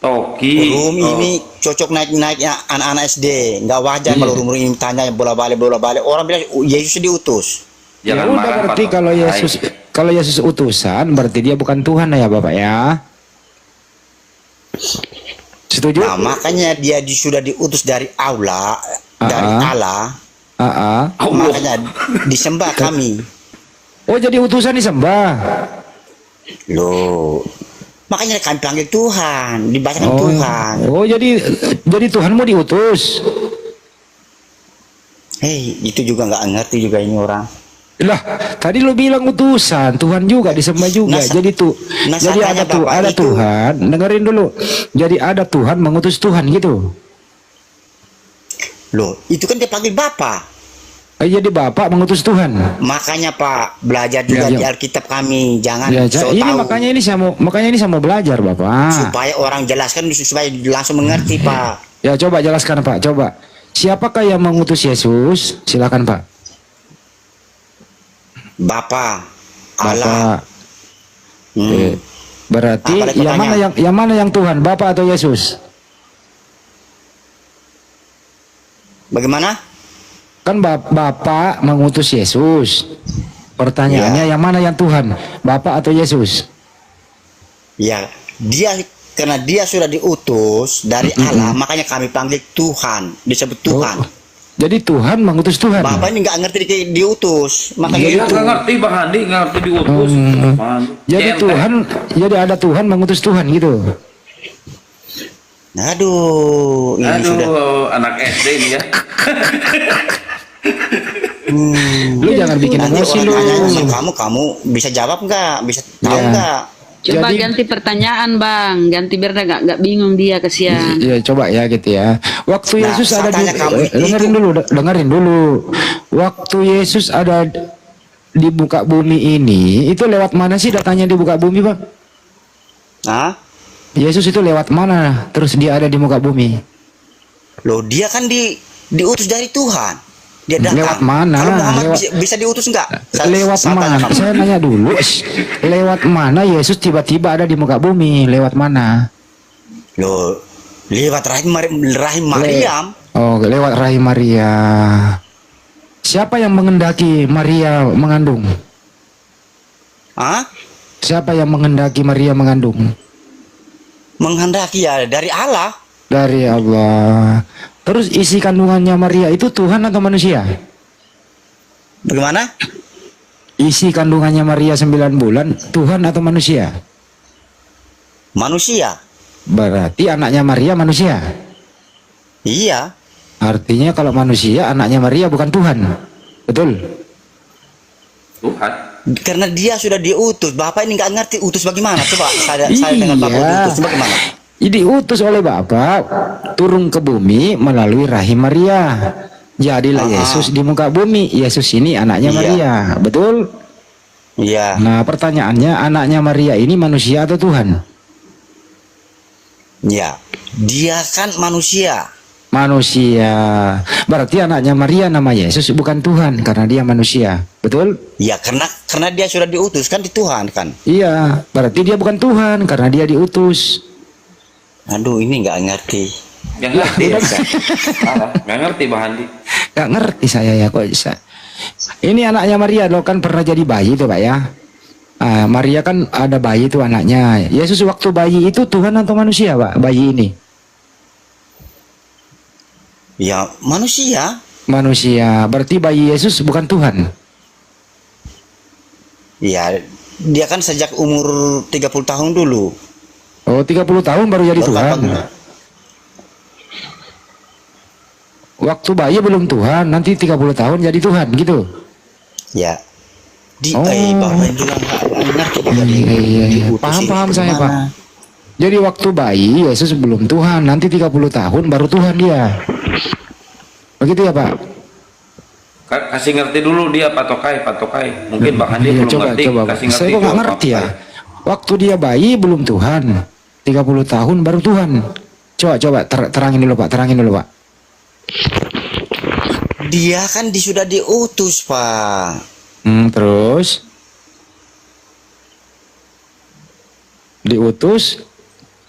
Toki. Room Oh. ini cocok naiknya anak-anak SD. Nggak wajar Iya. kalau room ini tanya bola balik. Orang bilang Yesus diutus. Ya Jangan udah marah, berarti Pak kalau Tokai. Yesus utusan berarti dia bukan Tuhan ya Bapak ya. Setuju? Nah, makanya dia sudah diutus dari Allah, dari Allah. Allah. Makanya disembah kami. Oh, jadi utusan disembah. Loh. Makanya kami panggil Tuhan, dibacakan Oh, Tuhan. oh jadi Tuhan mau diutus. Hei, itu juga nggak ngerti juga ini orang. Lah, tadi lu bilang utusan, Tuhan juga disembah juga. Nah, jadi jadi salahnya Bapak ada itu. Tuhan, dengerin dulu. Jadi ada Tuhan mengutus Tuhan gitu. Loh, itu kan dia panggil Bapak. Jadi Bapak mengutus Tuhan. Makanya Pak, belajar juga Ya, di ya. Alkitab kami. Jangan Ya, so ini tahu. makanya ini saya mau belajar, Bapak. Supaya orang jelaskan, supaya langsung mengerti Pak. Ya, coba jelaskan, Pak. Coba. Siapakah yang mengutus Yesus? Silakan, Pak. Bapak, Bapak. Allah. Eh, Berarti Apa lagi pertanyaan? yang mana yang Tuhan, Bapak atau Yesus? Bagaimana? Kan Bapak mengutus Yesus. Pertanyaannya yang mana yang Tuhan, Bapak atau Yesus? Ya, karena dia sudah diutus dari Allah, makanya kami panggil Tuhan, disebut Tuhan. Oh, jadi Tuhan mengutus Tuhan. Bapak ini nggak ngerti diutus, makanya Iya, itu. nggak ngerti Bang Handi, nggak ngerti diutus. Apaan? Jadi Centeng. jadi ada Tuhan mengutus Tuhan gitu. Aduh, ini Aduh, sudah. anak SD ini ya. Lu jangan bikin Nanti emosi orang lu. tanya sama kamu bisa jawab nggak? Bisa tahu Ya. nggak? Coba Jadi- ganti pertanyaan bang, ganti biar nggak bingung dia kasihan. Ya coba ya gitu ya. Waktu Nah, Yesus saya ada di tanya kamu, dengerin dulu, dengerin dulu. Waktu Yesus ada di muka bumi ini, itu lewat mana sih datanya di muka bumi, Bang? Hah? Yesus itu lewat mana? Terus dia ada di muka bumi. Loh, dia kan diutus dari Tuhan. Dia datang. Lewat mana? Kalau Muhammad Lewat- bisa diutus enggak? Lewat Saya tanya mana? kamu. Saya nanya dulu. Lewat mana Yesus tiba-tiba ada di muka bumi? Lewat mana? Loh, lewat rahim Maryam. Oh, lewat rahim Maria. Siapa yang mengendaki Maria mengandung? Hah? Siapa yang mengendaki Maria mengandung? Menghendaki ya dari Allah. Dari Allah. Terus isi kandungannya Maria itu Tuhan atau manusia? Bagaimana? Isi kandungannya Maria 9 bulan Tuhan atau manusia? Manusia. Berarti anaknya Maria manusia. Iya. Artinya kalau manusia anaknya Maria bukan Tuhan. Betul? Tuhan. Karena dia sudah diutus. Bapak ini nggak ngerti utus bagaimana. Coba saya dengan Bapak Iya. diutus bagaimana? Diutus oleh Bapa turun ke bumi melalui rahim Maria. Jadilah Yesus di muka bumi. Yesus ini anaknya Iya. Maria. Betul? Iya. Nah, pertanyaannya anaknya Maria ini manusia atau Tuhan? Iya. Dia kan manusia. Manusia. Berarti anaknya Maria nama Yesus bukan Tuhan karena dia manusia. Betul? Ya karena dia sudah diutus kan di Tuhan kan. Iya, berarti dia bukan Tuhan karena dia diutus. Aduh, ini nggak ngerti. Nggak ngerti ya. Salah. Nggak ngerti Bang Andi. Gak ngerti saya ya kok bisa. Ini anaknya Maria loh, kan pernah jadi bayi tuh Pak ya. Maria kan ada bayi tuh anaknya. Yesus waktu bayi itu Tuhan atau manusia Pak? Bayi ini Ya manusia. manusia. Berarti bayi Yesus bukan Tuhan. Ya dia kan sejak umur 30 tahun dulu. Oh 30 tahun baru jadi Baru Tuhan. Bapak- Waktu bayi belum Tuhan, nanti 30 tahun jadi Tuhan gitu. Ya. Oh. Bapak juga nggak ngerti juga Iya. diutus Paham ini saya kemana. Pak. Jadi waktu bayi Yesus belum Tuhan, nanti 30 tahun baru Tuhan dia. Begitu ya Pak? Kasih ngerti dulu dia patokai. Mungkin Bang Andi Iya, belum ngerti. coba. Kasih Saya kok dulu nggak ngerti ya. patokai. Waktu dia bayi belum Tuhan, 30 tahun baru Tuhan. Coba terangin dulu Pak, terangin dulu Pak. Dia kan sudah diutus Pak. Terus diutus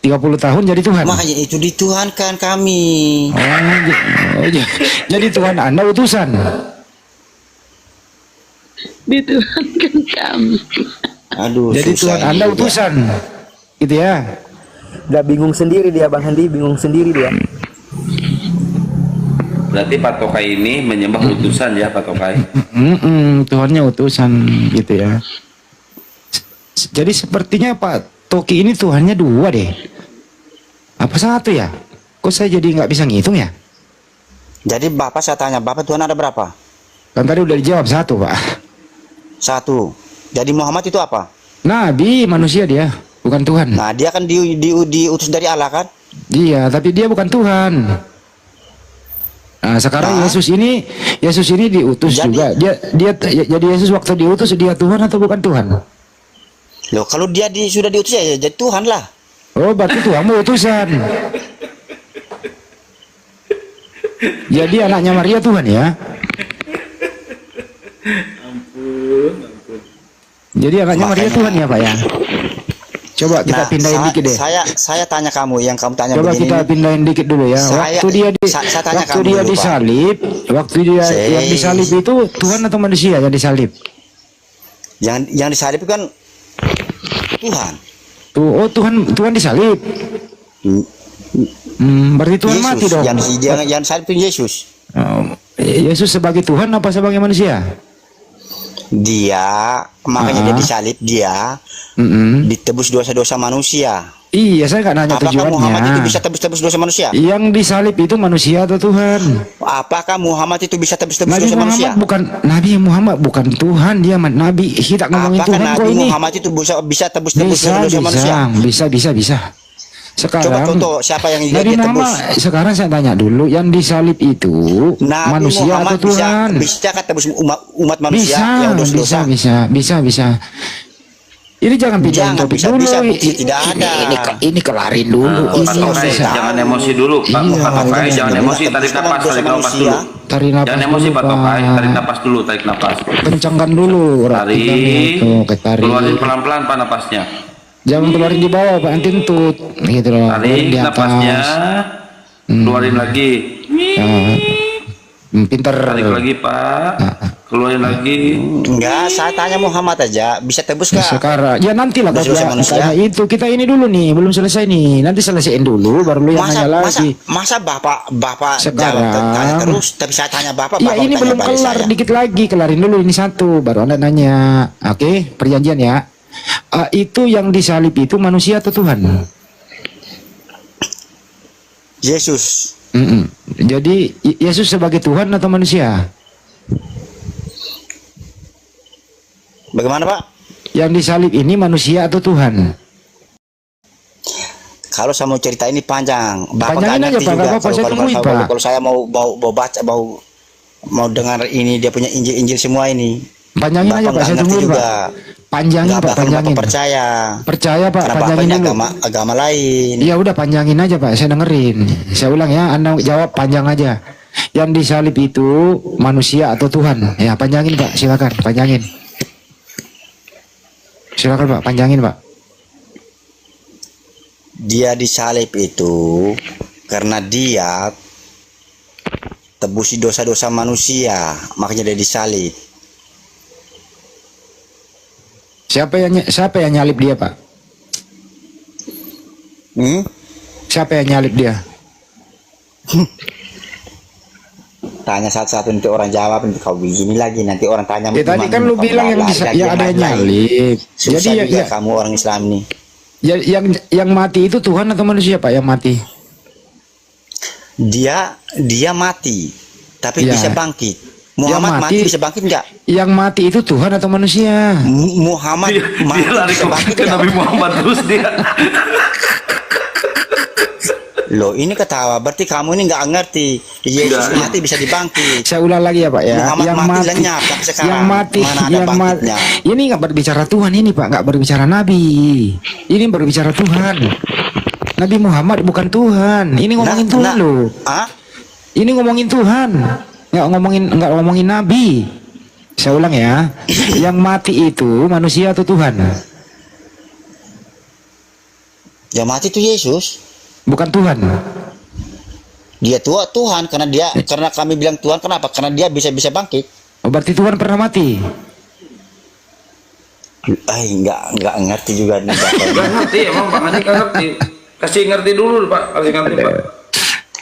30 tahun jadi Tuhan. Makanya itu dituhankan kami. Jadi Tuhan Anda utusan. Dituhankan kami. Aduh. Jadi susah Tuhan ini Anda juga. utusan. Gitu ya. Udah bingung sendiri dia Bang Handi, bingung sendiri dia. Berarti patokai ini menyembah utusan ya patokai. Tuhannya utusan gitu ya. Jadi sepertinya Pak Toki ini Tuhannya dua deh. Apa satu ya? Kok saya jadi nggak bisa ngitung ya? Jadi Bapak saya tanya, Bapak Tuhan ada berapa? Kan tadi udah dijawab satu Pak. Satu. Jadi Muhammad itu apa? Nabi manusia dia, bukan Tuhan. Nah, dia kan diutus dari Allah kan? Iya, tapi dia bukan Tuhan. Nah, sekarang Nah. Yesus ini diutus Jadi- juga. Jadi Yesus waktu diutus dia Tuhan atau bukan Tuhan? Loh, kalau dia sudah diutus ya jadi Tuhan lah. Oh, berarti Tuhan mau utusan. Jadi anaknya Maria Tuhan ya? Jadi anaknya Maria Makanya- Tuhan ya Pak ya? Coba kita pindahin dikit deh. Saya tanya kamu yang kamu tanya Coba begini. kita pindahin dikit dulu ya. Saya- Waktu dia saya tanya waktu kamu dia dulu, Pak. disalib, waktu dia yang disalib itu Tuhan atau manusia yang disalib? Yang disalib itu kan Tuhan. Oh Tuhan disalib. Berarti Tuhan Yesus. mati dong. Yang disalib itu Yesus. Yesus sebagai Tuhan apa sebagai manusia? Dia makanya dia disalib, dia Mm-mm. ditebus dosa-dosa manusia. Iya, saya nggak nanya Apakah Muhammad itu tujuannya. bisa tebus-tebus dosa manusia? Yang disalib itu manusia atau Tuhan? Apakah Muhammad itu bisa tebus-tebus Nabi dosa manusia? Muhammad bukan Tuhan, dia Nabi. Kita ngomongin Apakah Tuhan kok Nabi ini. Muhammad itu bisa tebus-tebus Bisa, dosa manusia? bisa. Coba Sekarang contoh siapa yang Nabi dia tebus? Muhammad, sekarang saya tanya dulu, yang disalib itu Nabi manusia Muhammad atau Tuhan? bisa tebus umat manusia yang dosa-dosa? Bisa. Ini jangan pindahin Jangan, topik bisa, dulu. bisa, bukti tidak ada. Ini kelarin dulu. Pak Ini Tokai, bisa. jangan emosi dulu. Pak Iya, Tokai, jangan emosi. Tarik Tebus napas dosa dulu. manusia. Tarik napas Jangan emosi dulu, Pak Tokai, Pak. tarik napas dulu, tarik napas. Kencangkan dulu. Tarik, Tarik. keluarin pelan-pelan Pak napasnya. Jangan keluarin di bawah, Pak. Nanti entut. Gitu loh. Tarik Di napasnya, atas. keluarin lagi. Pinter. Tarik lagi Pak, keluarin lagi. Enggak, saya tanya Muhammad aja, bisa tebus nggak? Sekarang ya nantilah Dosa-dosa kalau manusia. tanya itu kita ini dulu nih belum selesai nih, nanti selesaiin dulu baru lu yang Masa, nanya masa, lagi. masa bapak Sekarang. jawab tanya terus, tapi saya tanya bapak Ya ini tanya belum balik kelar, saya. dikit lagi kelarin dulu ini satu baru Anda nanya. Oke, perjanjian ya. Itu yang disalib itu manusia atau Tuhan? Yesus. Jadi Yesus sebagai Tuhan atau manusia? Bagaimana Pak? Yang disalib ini manusia atau Tuhan? Kalau saya mau cerita ini panjang, bapak Panjangin nggak aja, ngerti Pak, juga. nggak apa-apa, saya tungguin, Pak. Kalau saya mau baca, mau dengar ini dia punya Injil semua ini. Panjangin Bapak aja Pak, nggak saya ngerti tungguin juga. Pak. Panjangin Nggak Pak, bakal panjangin. bapak percaya. Percaya Pak, Karena bapak panjangin ini dulu. agama lain. Ya udah panjangin aja Pak, saya dengerin. Saya ulang ya, Anda jawab panjang aja. Yang disalib itu manusia atau Tuhan? Ya panjangin Pak, silakan panjangin. Silakan Pak, panjangin Pak. Dia disalib itu karena dia tebusi dosa-dosa manusia, makanya dia disalib. Siapa yang nyalip dia Pak? Siapa yang nyalip dia? Tanya satu-satu nanti orang jawab, nanti kau begini lagi, nanti orang tanya. Ya tadi kan lu bilang yang bisa, ya ada yang nyalip. Susah Jadi juga ya, kamu orang Islam nih. ya, yang mati itu Tuhan atau manusia Pak yang mati? Dia mati, tapi Ya. bisa bangkit. Muhammad mati- mati bisa bangkit nggak? Yang mati itu Tuhan atau manusia? Muhammad mati Dia lari bisa bangkit ke nggak? Nabi Muhammad terus dia. Loh ini ketawa, berarti kamu ini nggak ngerti. Yesus Nggak. mati bisa dibangkit. Saya ulang lagi ya Pak ya. Muhammad mati lenyap, tapi sekarang yang mati, mana ada yang mati. bangkitnya? Ini nggak berbicara Tuhan ini Pak, nggak berbicara Nabi. Ini berbicara Tuhan. Nabi Muhammad bukan Tuhan. Ini ngomongin Tuhan loh. Ah? Ini ngomongin Tuhan, nggak ngomongin Nabi. Saya ulang ya. Yang mati itu manusia atau Tuhan? Yang mati itu Yesus. Bukan Tuhan. Dia Tuhan karena kami bilang Tuhan, kenapa? Karena dia bisa bangkit. Oh, berarti Tuhan pernah mati. Nggak ngerti juga nih Bapak. Gak ngerti emang Pak Andi gak ngerti. Kasih ngerti dulu Pak, kasih ngerti Pak.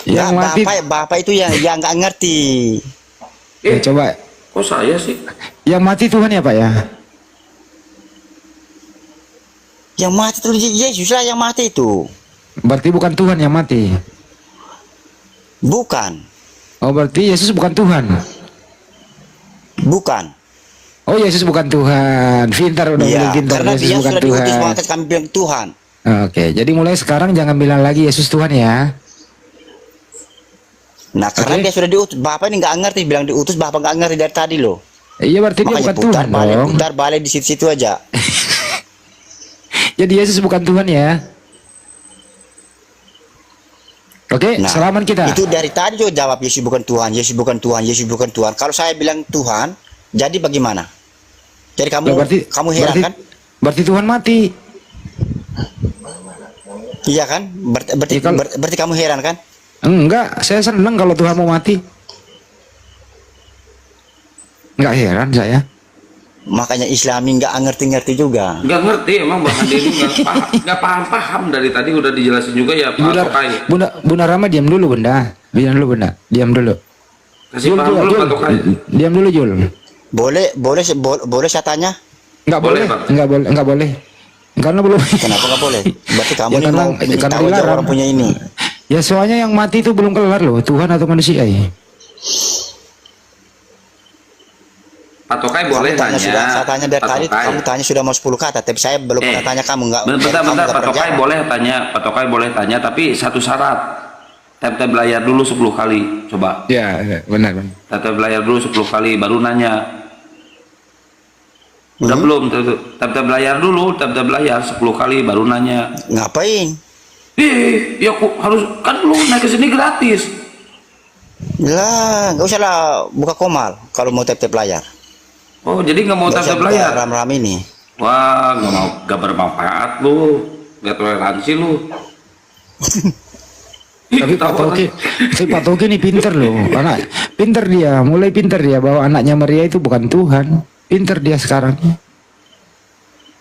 Yang mati. Bapak itu yang nggak ngerti. Ya, coba. Kok saya sih? Yang mati Tuhan ya Pak ya. Yang mati itu Yesus lah yang mati itu. Berarti bukan Tuhan yang mati. Bukan. Oh, berarti Yesus bukan Tuhan. Bukan. Oh, Yesus bukan Tuhan. Pintar udah Iya, bilang pintar. karena Yesus dia bukan sudah diutus, Tuhan. maka kami bilang Tuhan. Oke, jadi mulai sekarang jangan bilang lagi Yesus Tuhan ya. Nah, karena Oke. dia sudah diutus, Bapak ini nggak ngerti, bilang diutus, Bapak nggak ngerti dari tadi loh. Iya, berarti dia Makanya bukan Tuhan dong. putar balik di situ-situ aja. Jadi Yesus bukan Tuhan ya. Oke, Nah, salaman kita. itu dari tadi juga jawab Yesus bukan Tuhan, Yesus bukan Tuhan, Yesus bukan Tuhan. Kalau saya bilang Tuhan, jadi bagaimana? Jadi kamu Loh, kamu heran kan? Berarti Tuhan mati. Iya kan? Ya, kalau- Berarti kamu heran kan? Enggak, saya senang kalau Tuhan mau mati. Enggak heran saya. Makanya Islami nggak ngerti-ngerti juga. Gak ngerti emang Bang Andi ini gak paham dari tadi udah dijelasin juga ya Pak Bunda, Tokai. Bunda Rama diam dulu Bunda. Diam dulu Bunda. Diam dulu. Kasih paham dulu Pak Tokai. Diam dulu Jul. Boleh saya tanya? Enggak boleh. Boleh, Pak. Enggak boleh. Enggak boleh. Karena belum. Kenapa nggak boleh? Berarti kamu Ya, nih karena- mau karena tahu aja dilarang. orang punya ini. Ya soalnya yang mati itu belum kelar loh, Tuhan atau manusia ya. Pak Tokai boleh Kamu tanya nanya. sudah, saya tanya biar Pak tadi Tokai. kamu tanya sudah mau 10 kata, tapi saya belum pernah tanya kamu nggak. Bentar, kamu bentar, nggak Pak pernah Tokai jawab. boleh tanya, Pak Tokai boleh tanya, tapi satu syarat. Tap-tap layar dulu 10 kali, coba. Ya, benar. Tap-tap layar dulu 10 kali, baru nanya. Udah belum? Tap-tap layar dulu, tap-tap layar 10 kali, baru nanya. Ngapain? Ya kok harus, kan lu naik ke sini gratis. Lah, nggak usah lah buka komal kalau mau tap-tap layar. Oh, jadi nggak mau Nggak usah tap-tap buka layar? ram-ram ini. Wah, nggak bermanfaat lu, nggak toleransi lu. Tapi Pak Toki ini pinter loh, pinter dia, mulai pinter dia bahwa anaknya Maria itu bukan Tuhan, pinter dia sekarang.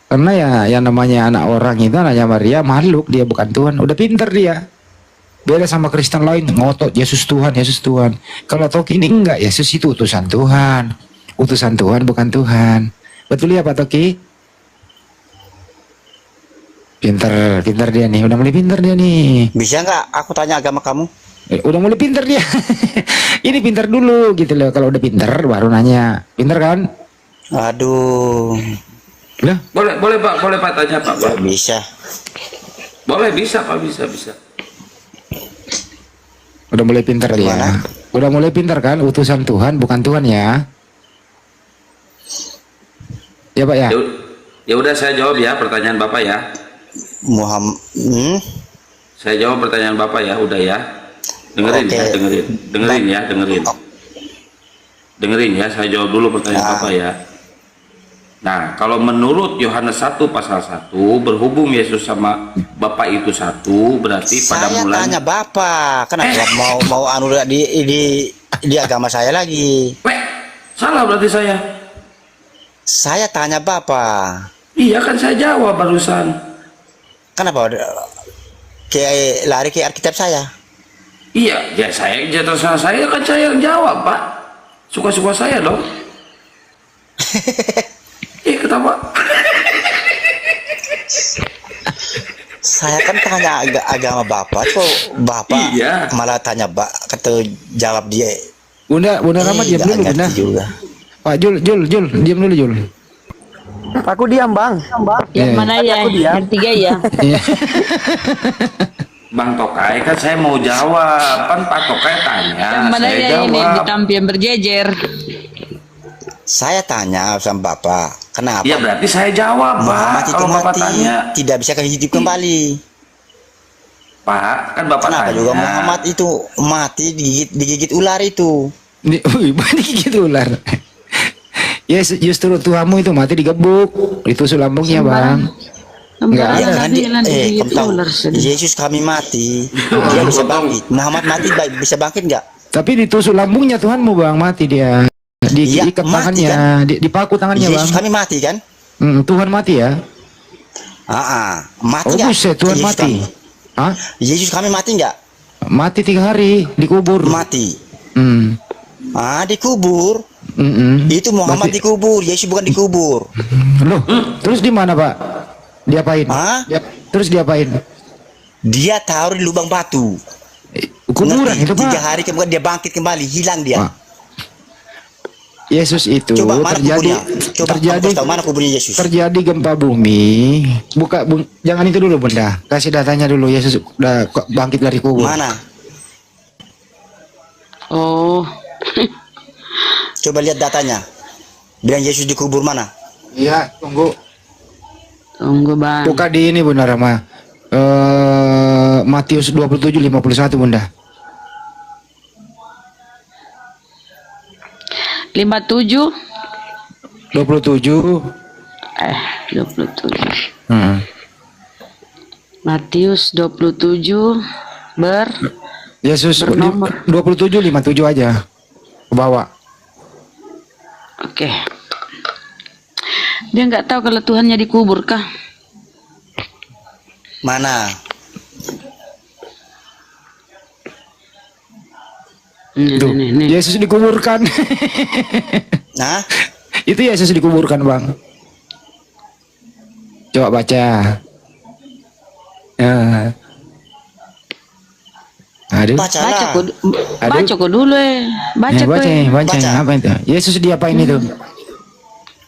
Karena ya yang namanya anak orang itu anaknya Maria makhluk, dia bukan Tuhan, udah pinter dia. Beda sama Kristen lain ngotot Yesus Tuhan, Yesus Tuhan. Kalau Toki ini enggak, Yesus itu utusan Tuhan, bukan Tuhan. Betul ya Pak Toki? Pinter dia nih, udah mulai pinter dia nih. Bisa nggak aku tanya agama kamu? Udah mulai pinter dia. Ini pinter dulu gitu loh. Kalau udah pinter baru nanya. Pinter kan? Aduh, Udah. Boleh Pak tanya Pak. nggak bisa. Boleh, bisa Pak, bisa. Udah mulai pinter dia. Gimana? Udah mulai pinter kan? Utusan Tuhan bukan Tuhan ya. Ya Pak ya. Ya udah, saya jawab ya pertanyaan Bapak ya. Muhammad, Saya jawab pertanyaan Bapak ya, udah ya. Dengerin Oke. ya, dengerin ya, dengerin. Dengerin ya, saya jawab dulu pertanyaan Ya. Bapak ya. Nah, kalau menurut Yohanes 1 pasal 1, berhubung Yesus sama Bapak itu satu, berarti pada saya mulanya... tanya Bapak, kenapa mau anu di agama saya lagi? Weh, salah berarti saya. Saya tanya Bapak, Iya kan saya jawab barusan. kenapa kayak lari ke Alkitab saya? Iya, ya terserah saya kan, saya yang jawab Pak. Suka-suka saya dong. Ketawa. Saya kan tanya agama Bapak, kok Bapak Iya. malah tanya kata jawab dia. Bunda Rahmat diam Nggak dulu ngerti Bunda. juga. Pak Jul, diam dulu Jul. Aku diam, Bang. Yang Iya. mana ya? Yang tiga ya? Iya. Bang Tokai kan saya mau jawab, kan Pak Tokai tanya, Yang mana saya ya ini jawab. di tampian berjejer? Saya tanya sama Bapak, kenapa Ya berarti saya jawab Muhammad Pak, itu kalau Bapak mati tanya. tidak bisa hidup kembali? Pak, kan Bapak Kenapa tanya. juga Muhammad itu mati digigit ular itu? Banyak gitu ular. Ya justru Tuhanmu itu mati digebuk, ditusuk lambungnya Bang. Enggak Ya ada. kan kamu tahu, Yesus kami mati, dia bisa bangkit. Muhammad mati bisa bangkit nggak? Tapi ditusuk lambungnya Tuhanmu Bang, mati dia. Iya, Diikat mati tangannya, kan? dipaku tangannya Yesus Bang. kami mati kan? Tuhan mati ya? Mati Oh nggak? buset, Tuhan Yesus mati. kami? Hah? Yesus kami mati nggak? Mati 3 hari, dikubur. Mati. Hmm. Dikubur. Itu Muhammad Berarti- dikubur, Yesus bukan dikubur. Loh, terus di mana Pak? Diapain? Hah? Terus diapain? Dia taruh di lubang batu. Kuburan Ngerti? itu Pak. 3 hari kemudian dia bangkit kembali, hilang dia. Pak. Yesus itu Coba mana terjadi kuburnya? Coba terjadi kamu tahu mana kuburnya Yesus? terjadi gempa bumi. Jangan itu dulu Bunda. Kasih datanya dulu. Yesus udah bangkit dari kubur. Mana? Oh, Coba lihat datanya. Bilang Yesus dikubur mana? Iya, tunggu. tunggu Bang. Buka di ini Bunda Rama. Matius 27:51 Bunda. 57. 27. 27. Hmm. Matius 27 Yesus Bernomor. 27:57 aja. Ke bawah. Oke. Dia nggak tahu kalau Tuhannya dikubur kah? Mana? Tuh, Nih. Yesus dikuburkan. Nah, Itu Yesus dikuburkan, Bang. Coba baca. Ya. Aduh. Bacalah. Baca kok dulu baca kok. Baca. Baca. Apa itu? Yesus diapain itu?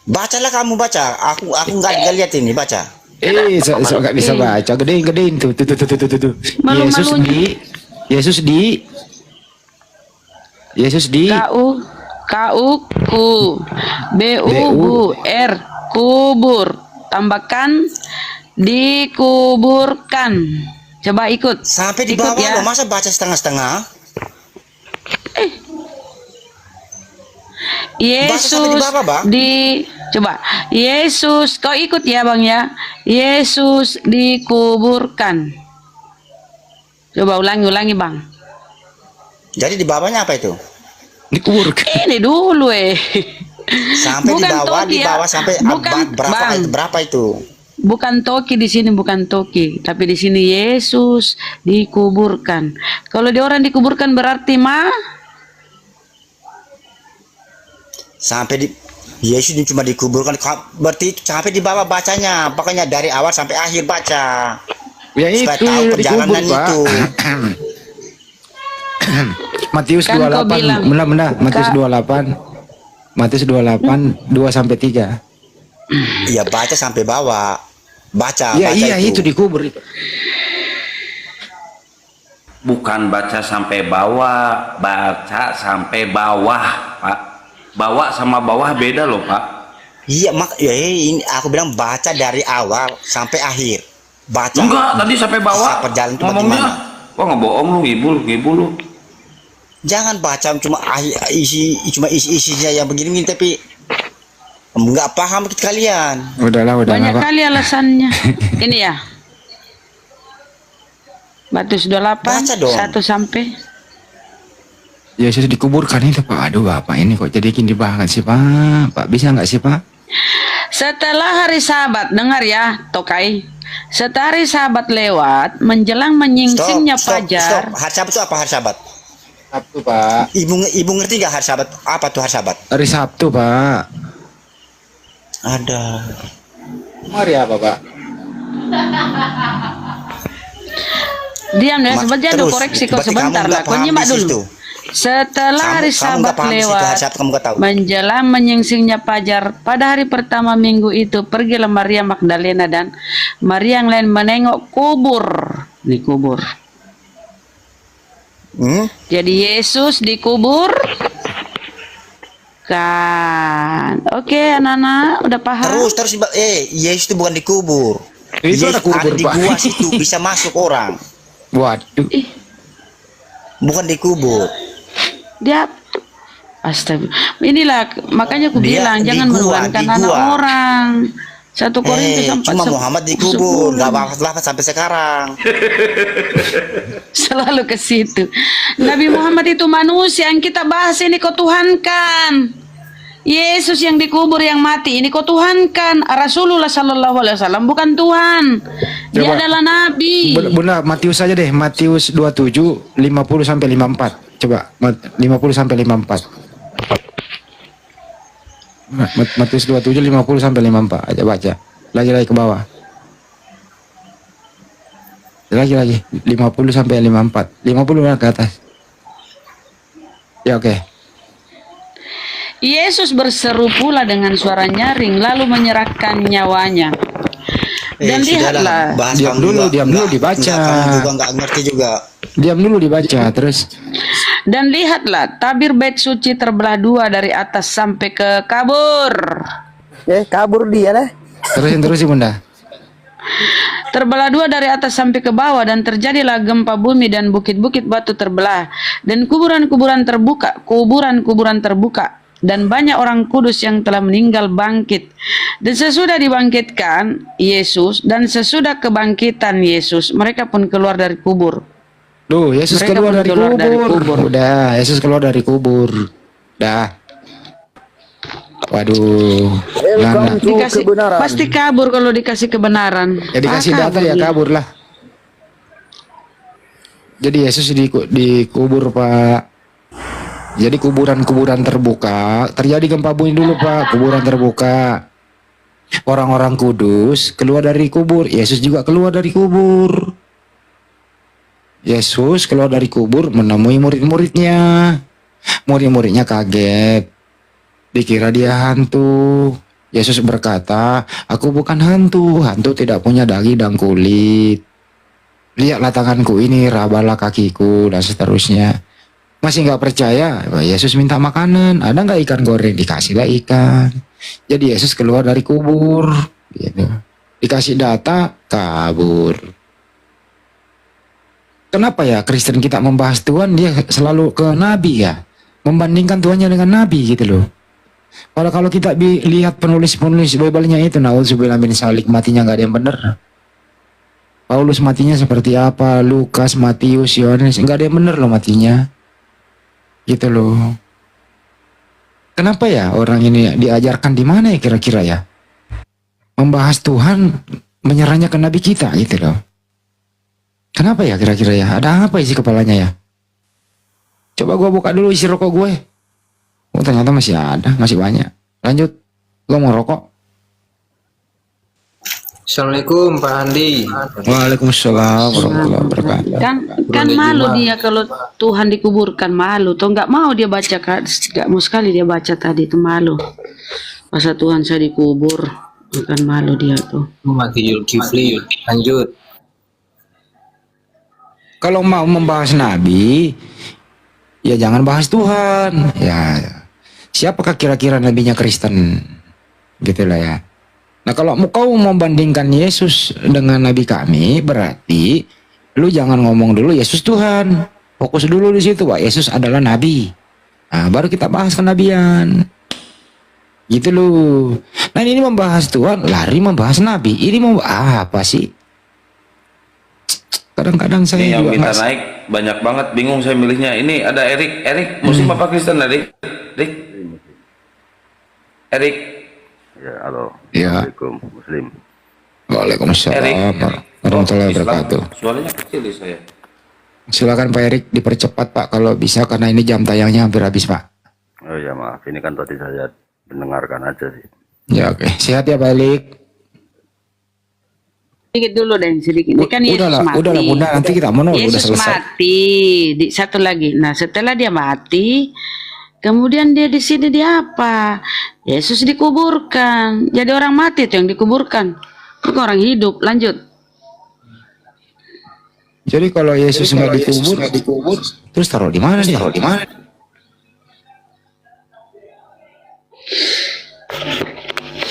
Bacalah kamu baca. Aku nggak lihat ini, baca. Nggak bisa baca. Gedein tuh. Malu-malunya. Yesus di KUBUR kubur. Tambahkan dikuburkan. Coba ikut. Sampai di Ikut bawah ya. loh, masa baca setengah-setengah? Yesus sampai di bawah, Bang. coba Yesus, kau ikut ya Bang ya. Yesus dikuburkan. Coba ulangi Bang. Jadi di bawahnya apa itu? dikuburkan. Ini dulu Sampai Bukan di toki ya. bawah sampai Bukan, Bang. berapa itu? Bukan toki di sini, bukan toki, tapi di sini Yesus dikuburkan. Kalau di orang dikuburkan berarti Sampai di Yesus ini cuma dikuburkan, berarti sampai di bawah bacanya, pokoknya dari awal sampai akhir baca. Ya Supaya itu tahu perjalanan dikubur, Pak. itu. Matius Kan kau 28 bilang, benar Matius 28 2 sampai 3. Iya, baca sampai bawah. Baca Iya itu dikubur itu. Bukan baca sampai bawah, baca sampai bawah, Pak. Bawah sama bawah beda loh, Pak. Iya, ini aku bilang baca dari awal sampai akhir. Baca. Enggak, tadi sampai bawah. Perjalanan itu Ngomongnya, bagaimana? wah ngebohong lu, ngibu lu. Jangan baca cuma isinya yang begini tapi nggak paham kalian. Udahlah banyak Pak. kali alasannya. Ini ya. Matius 28 Baca dong. 1 sampai. Yesus dikuburkan itu Pak. Aduh Bapak ini kok jadi gini banget sih Pak. Pak bisa nggak sih Pak? Setelah hari Sabat, dengar ya, Tokai. Setelah hari Sabat lewat, menjelang menyingsingnya fajar. Hari Sabat itu apa hari Sabat? Sabtu Pak. Ibu ngerti nggak hari Sabat? Apa tuh hari Sabat? Hari Sabtu Pak. Ada. Hari apa Pak? Diam ya, sebentar ada Terus, koreksi kok berarti sebentar kamu lah. nggak Kau paham nyimak di situ. dulu. Setelah hari Kamu Sabat nggak paham di situ, lewat, hari Sabat kamu nggak tahu. menjelang menyingsingnya fajar, pada hari pertama minggu itu pergilah Maria Magdalena dan Maria yang lain menengok kubur. Di kubur. Jadi Yesus dikubur kan. Oke, anak-anak udah paham. Terus Yesus itu bukan dikubur. Itu ada kubur, di Pak. gua situ bisa masuk orang. Waduh. Bukan dikubur. Dia astaga. Inilah makanya aku Dia bilang di jangan gua, menuhankan di anak gua. orang. 1 Korintus 4 Cuma Muhammad dikubur, nggak apa-apa sampai sekarang. Selalu ke situ. Nabi Muhammad itu manusia yang kita bahas ini kau tuhankan. Yesus yang dikubur yang mati ini kau tuhankan. Rasulullah Sallallahu Alaihi Wasallam bukan Tuhan. Dia Coba. adalah Nabi. Bunda Matius saja deh. Matius 27 50 sampai 54. Coba 50 sampai 54. Matius 27 50 sampai 54 aja baca. Lagi ke bawah. Lagi 50 sampai 54. 50 ke atas. Ya oke. Yesus berseru pula dengan suara nyaring lalu menyerahkan nyawanya. Dan lihatlah, Diam dulu dibaca. Kamu juga nggak ngerti juga. Diam dulu dibaca terus. dan lihatlah tabir bait suci terbelah 2 dari atas sampai ke kabur. Kabur dia lah. Terusin Bunda. Terbelah 2 dari atas sampai ke bawah dan terjadilah gempa bumi dan bukit-bukit batu terbelah dan kuburan-kuburan terbuka dan banyak orang kudus yang telah meninggal bangkit. Dan sesudah dibangkitkan Yesus dan sesudah kebangkitan Yesus mereka pun keluar dari kubur. Duh, Yesus Mereka keluar pun dari keluar dari kubur. kubur. Udah, Yesus keluar dari kubur. Dah. Waduh. Mana? Dikasih pasti kabur kalau dikasih kebenaran. Ya dikasih data ya dia. kabur lah. Jadi Yesus dikubur Pak. Jadi kuburan-kuburan terbuka. Terjadi gempa bumi dulu Pak. Kuburan terbuka. Orang-orang kudus keluar dari kubur, Yesus juga keluar dari kubur. Yesus keluar dari kubur menemui murid-muridnya. Murid-muridnya kaget, dikira dia hantu. Yesus berkata, aku bukan hantu, hantu tidak punya daging dan kulit. Lihatlah tanganku ini, rabalah kakiku, dan seterusnya. Masih nggak percaya? Yesus minta makanan, ada nggak ikan goreng? Dikasihlah ikan. Jadi Yesus keluar dari kubur, gitu. Dikasih data, kabur. Kenapa ya Kristen kita membahas Tuhan, dia selalu ke Nabi ya? Membandingkan Tuhannya dengan Nabi gitu loh. Kalau kita lihat penulis-penulis Bible-nya itu, naudzubillah min salik, matinya nggak ada yang benar. Paulus matinya seperti apa, Lukas, Matius, Yohanes, nggak ada yang benar loh matinya. Gitu loh. Kenapa ya orang ini diajarkan di mana ya kira-kira ya? Membahas Tuhan, menyerahnya ke Nabi kita gitu loh. Kenapa ya kira-kira ya? Ada apa isi kepalanya ya? Coba gua buka dulu isi rokok gue. Oh ternyata masih ada, masih banyak. Lanjut, gua mau rokok. Assalamualaikum Pak Andi. Waalaikumsalam warahmatullahi wabarakatuh. Kan malu dia kalau Tuhan dikuburkan, malu. Tuh nggak mau dia baca, nggak mau sekali dia baca tadi itu, malu. Masa Tuhan saya dikubur, bukan malu dia tuh. Mati Zulkifli. Lanjut. Kalau mau membahas Nabi, ya jangan bahas Tuhan. Ya, siapakah kira-kira nabinya Kristen? Gitulah ya. Nah kalau kau membandingkan Yesus dengan Nabi kami, berarti lu jangan ngomong dulu Yesus Tuhan. Fokus dulu di situ, Pak. Yesus adalah Nabi. Nah, baru kita bahas kenabian. Gitu loh. Nah ini membahas Tuhan, lari membahas Nabi. Ini mau apa sih? Kadang-kadang saya Ini yang juga minta naik banyak banget, bingung saya milihnya. Ini ada Erik Muslim apa Kristen, Erik? Erik. Ya, halo. Ya. Assalamualaikum, Muslim. Waalaikumsalam warahmatullahi wabarakatuh. Suaranya kecil di saya. Silakan Pak Erik dipercepat Pak kalau bisa, karena ini jam tayangnya hampir habis Pak. Oh ya maaf, ini kan tadi saya mendengarkan aja sih. Ya oke, sehat ya Pak Erik. Sedikit dulu deh, sedikit. Ini kan Yesus mati. Udahlah Bunda, nanti kita menol, udah Yesus selesai. mati. Satu lagi. Nah, setelah dia mati, kemudian dia di sini dia apa? Yesus dikuburkan. Jadi orang mati itu yang dikuburkan. Bukan orang hidup. Lanjut. Jadi kalau Yesus nggak dikubur, terus taruh di mana dia? Taruh di mana?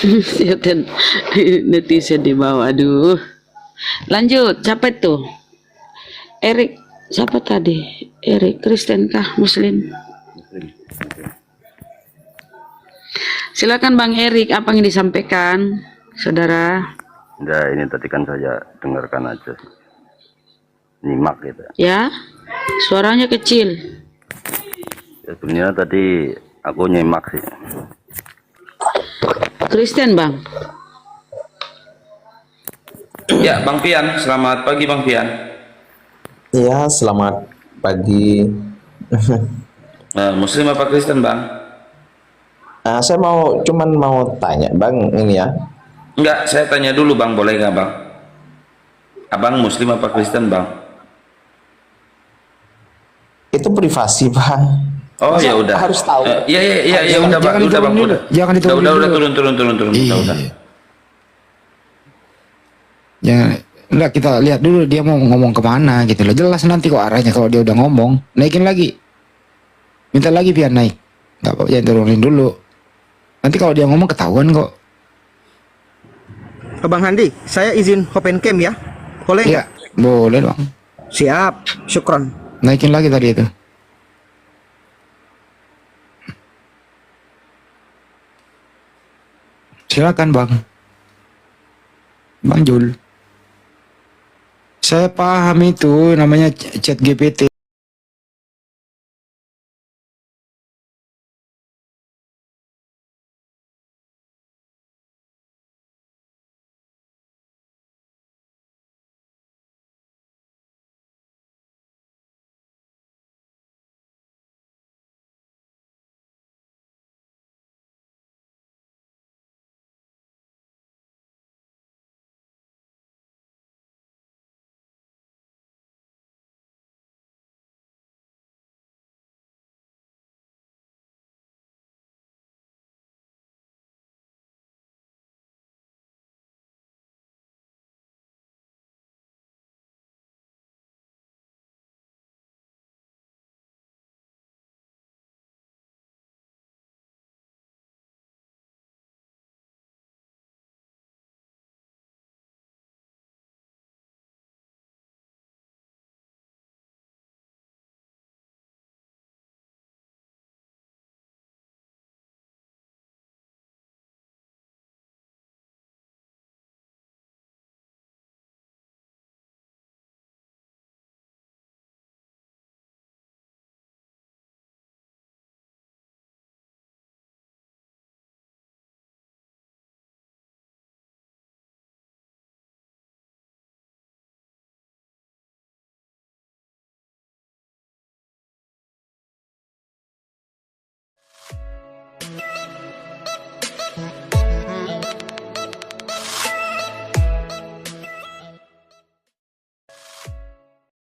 Lihatin netizen di bawah, aduh. Lanjut, siapa itu? Erik, siapa tadi? Erik, Kristen kah? Muslim? Silakan Bang Erik, apa yang disampaikan, saudara? Ya ini tadi kan saya dengarkan aja sih. Nyimak gitu. Ya, suaranya kecil. Ya sebenarnya tadi aku nyimak sih. Kristen Bang. Ya, Bang Pian, selamat pagi Bang Pian. Iya, selamat pagi. Muslim apa Kristen Bang? Nah, saya cuman mau tanya Bang ini ya. Enggak, saya tanya dulu Bang, boleh nggak Bang? Abang Muslim apa Kristen Bang? Itu privasi Bang. Oh ya udah. Harus tahu. Iya udah Bang, udah Bang, udah. Jangan diturunin Udah dulu. turun. Iya. Udah. Ya, enggak, kita lihat dulu dia mau ngomong kemana gitu loh. Jelas nanti kok arahnya kalau dia udah ngomong. Naikin lagi. Minta lagi biar naik. Enggak apa-apa, jangan turunin dulu. Nanti kalau dia ngomong ketahuan kok. Bang Handi, saya izin open cam ya. Boleh Iya, nggak? boleh Bang. Siap, syukron. Naikin lagi tadi itu. Silakan Bang. Bang Jul. Saya paham itu namanya chat GPT.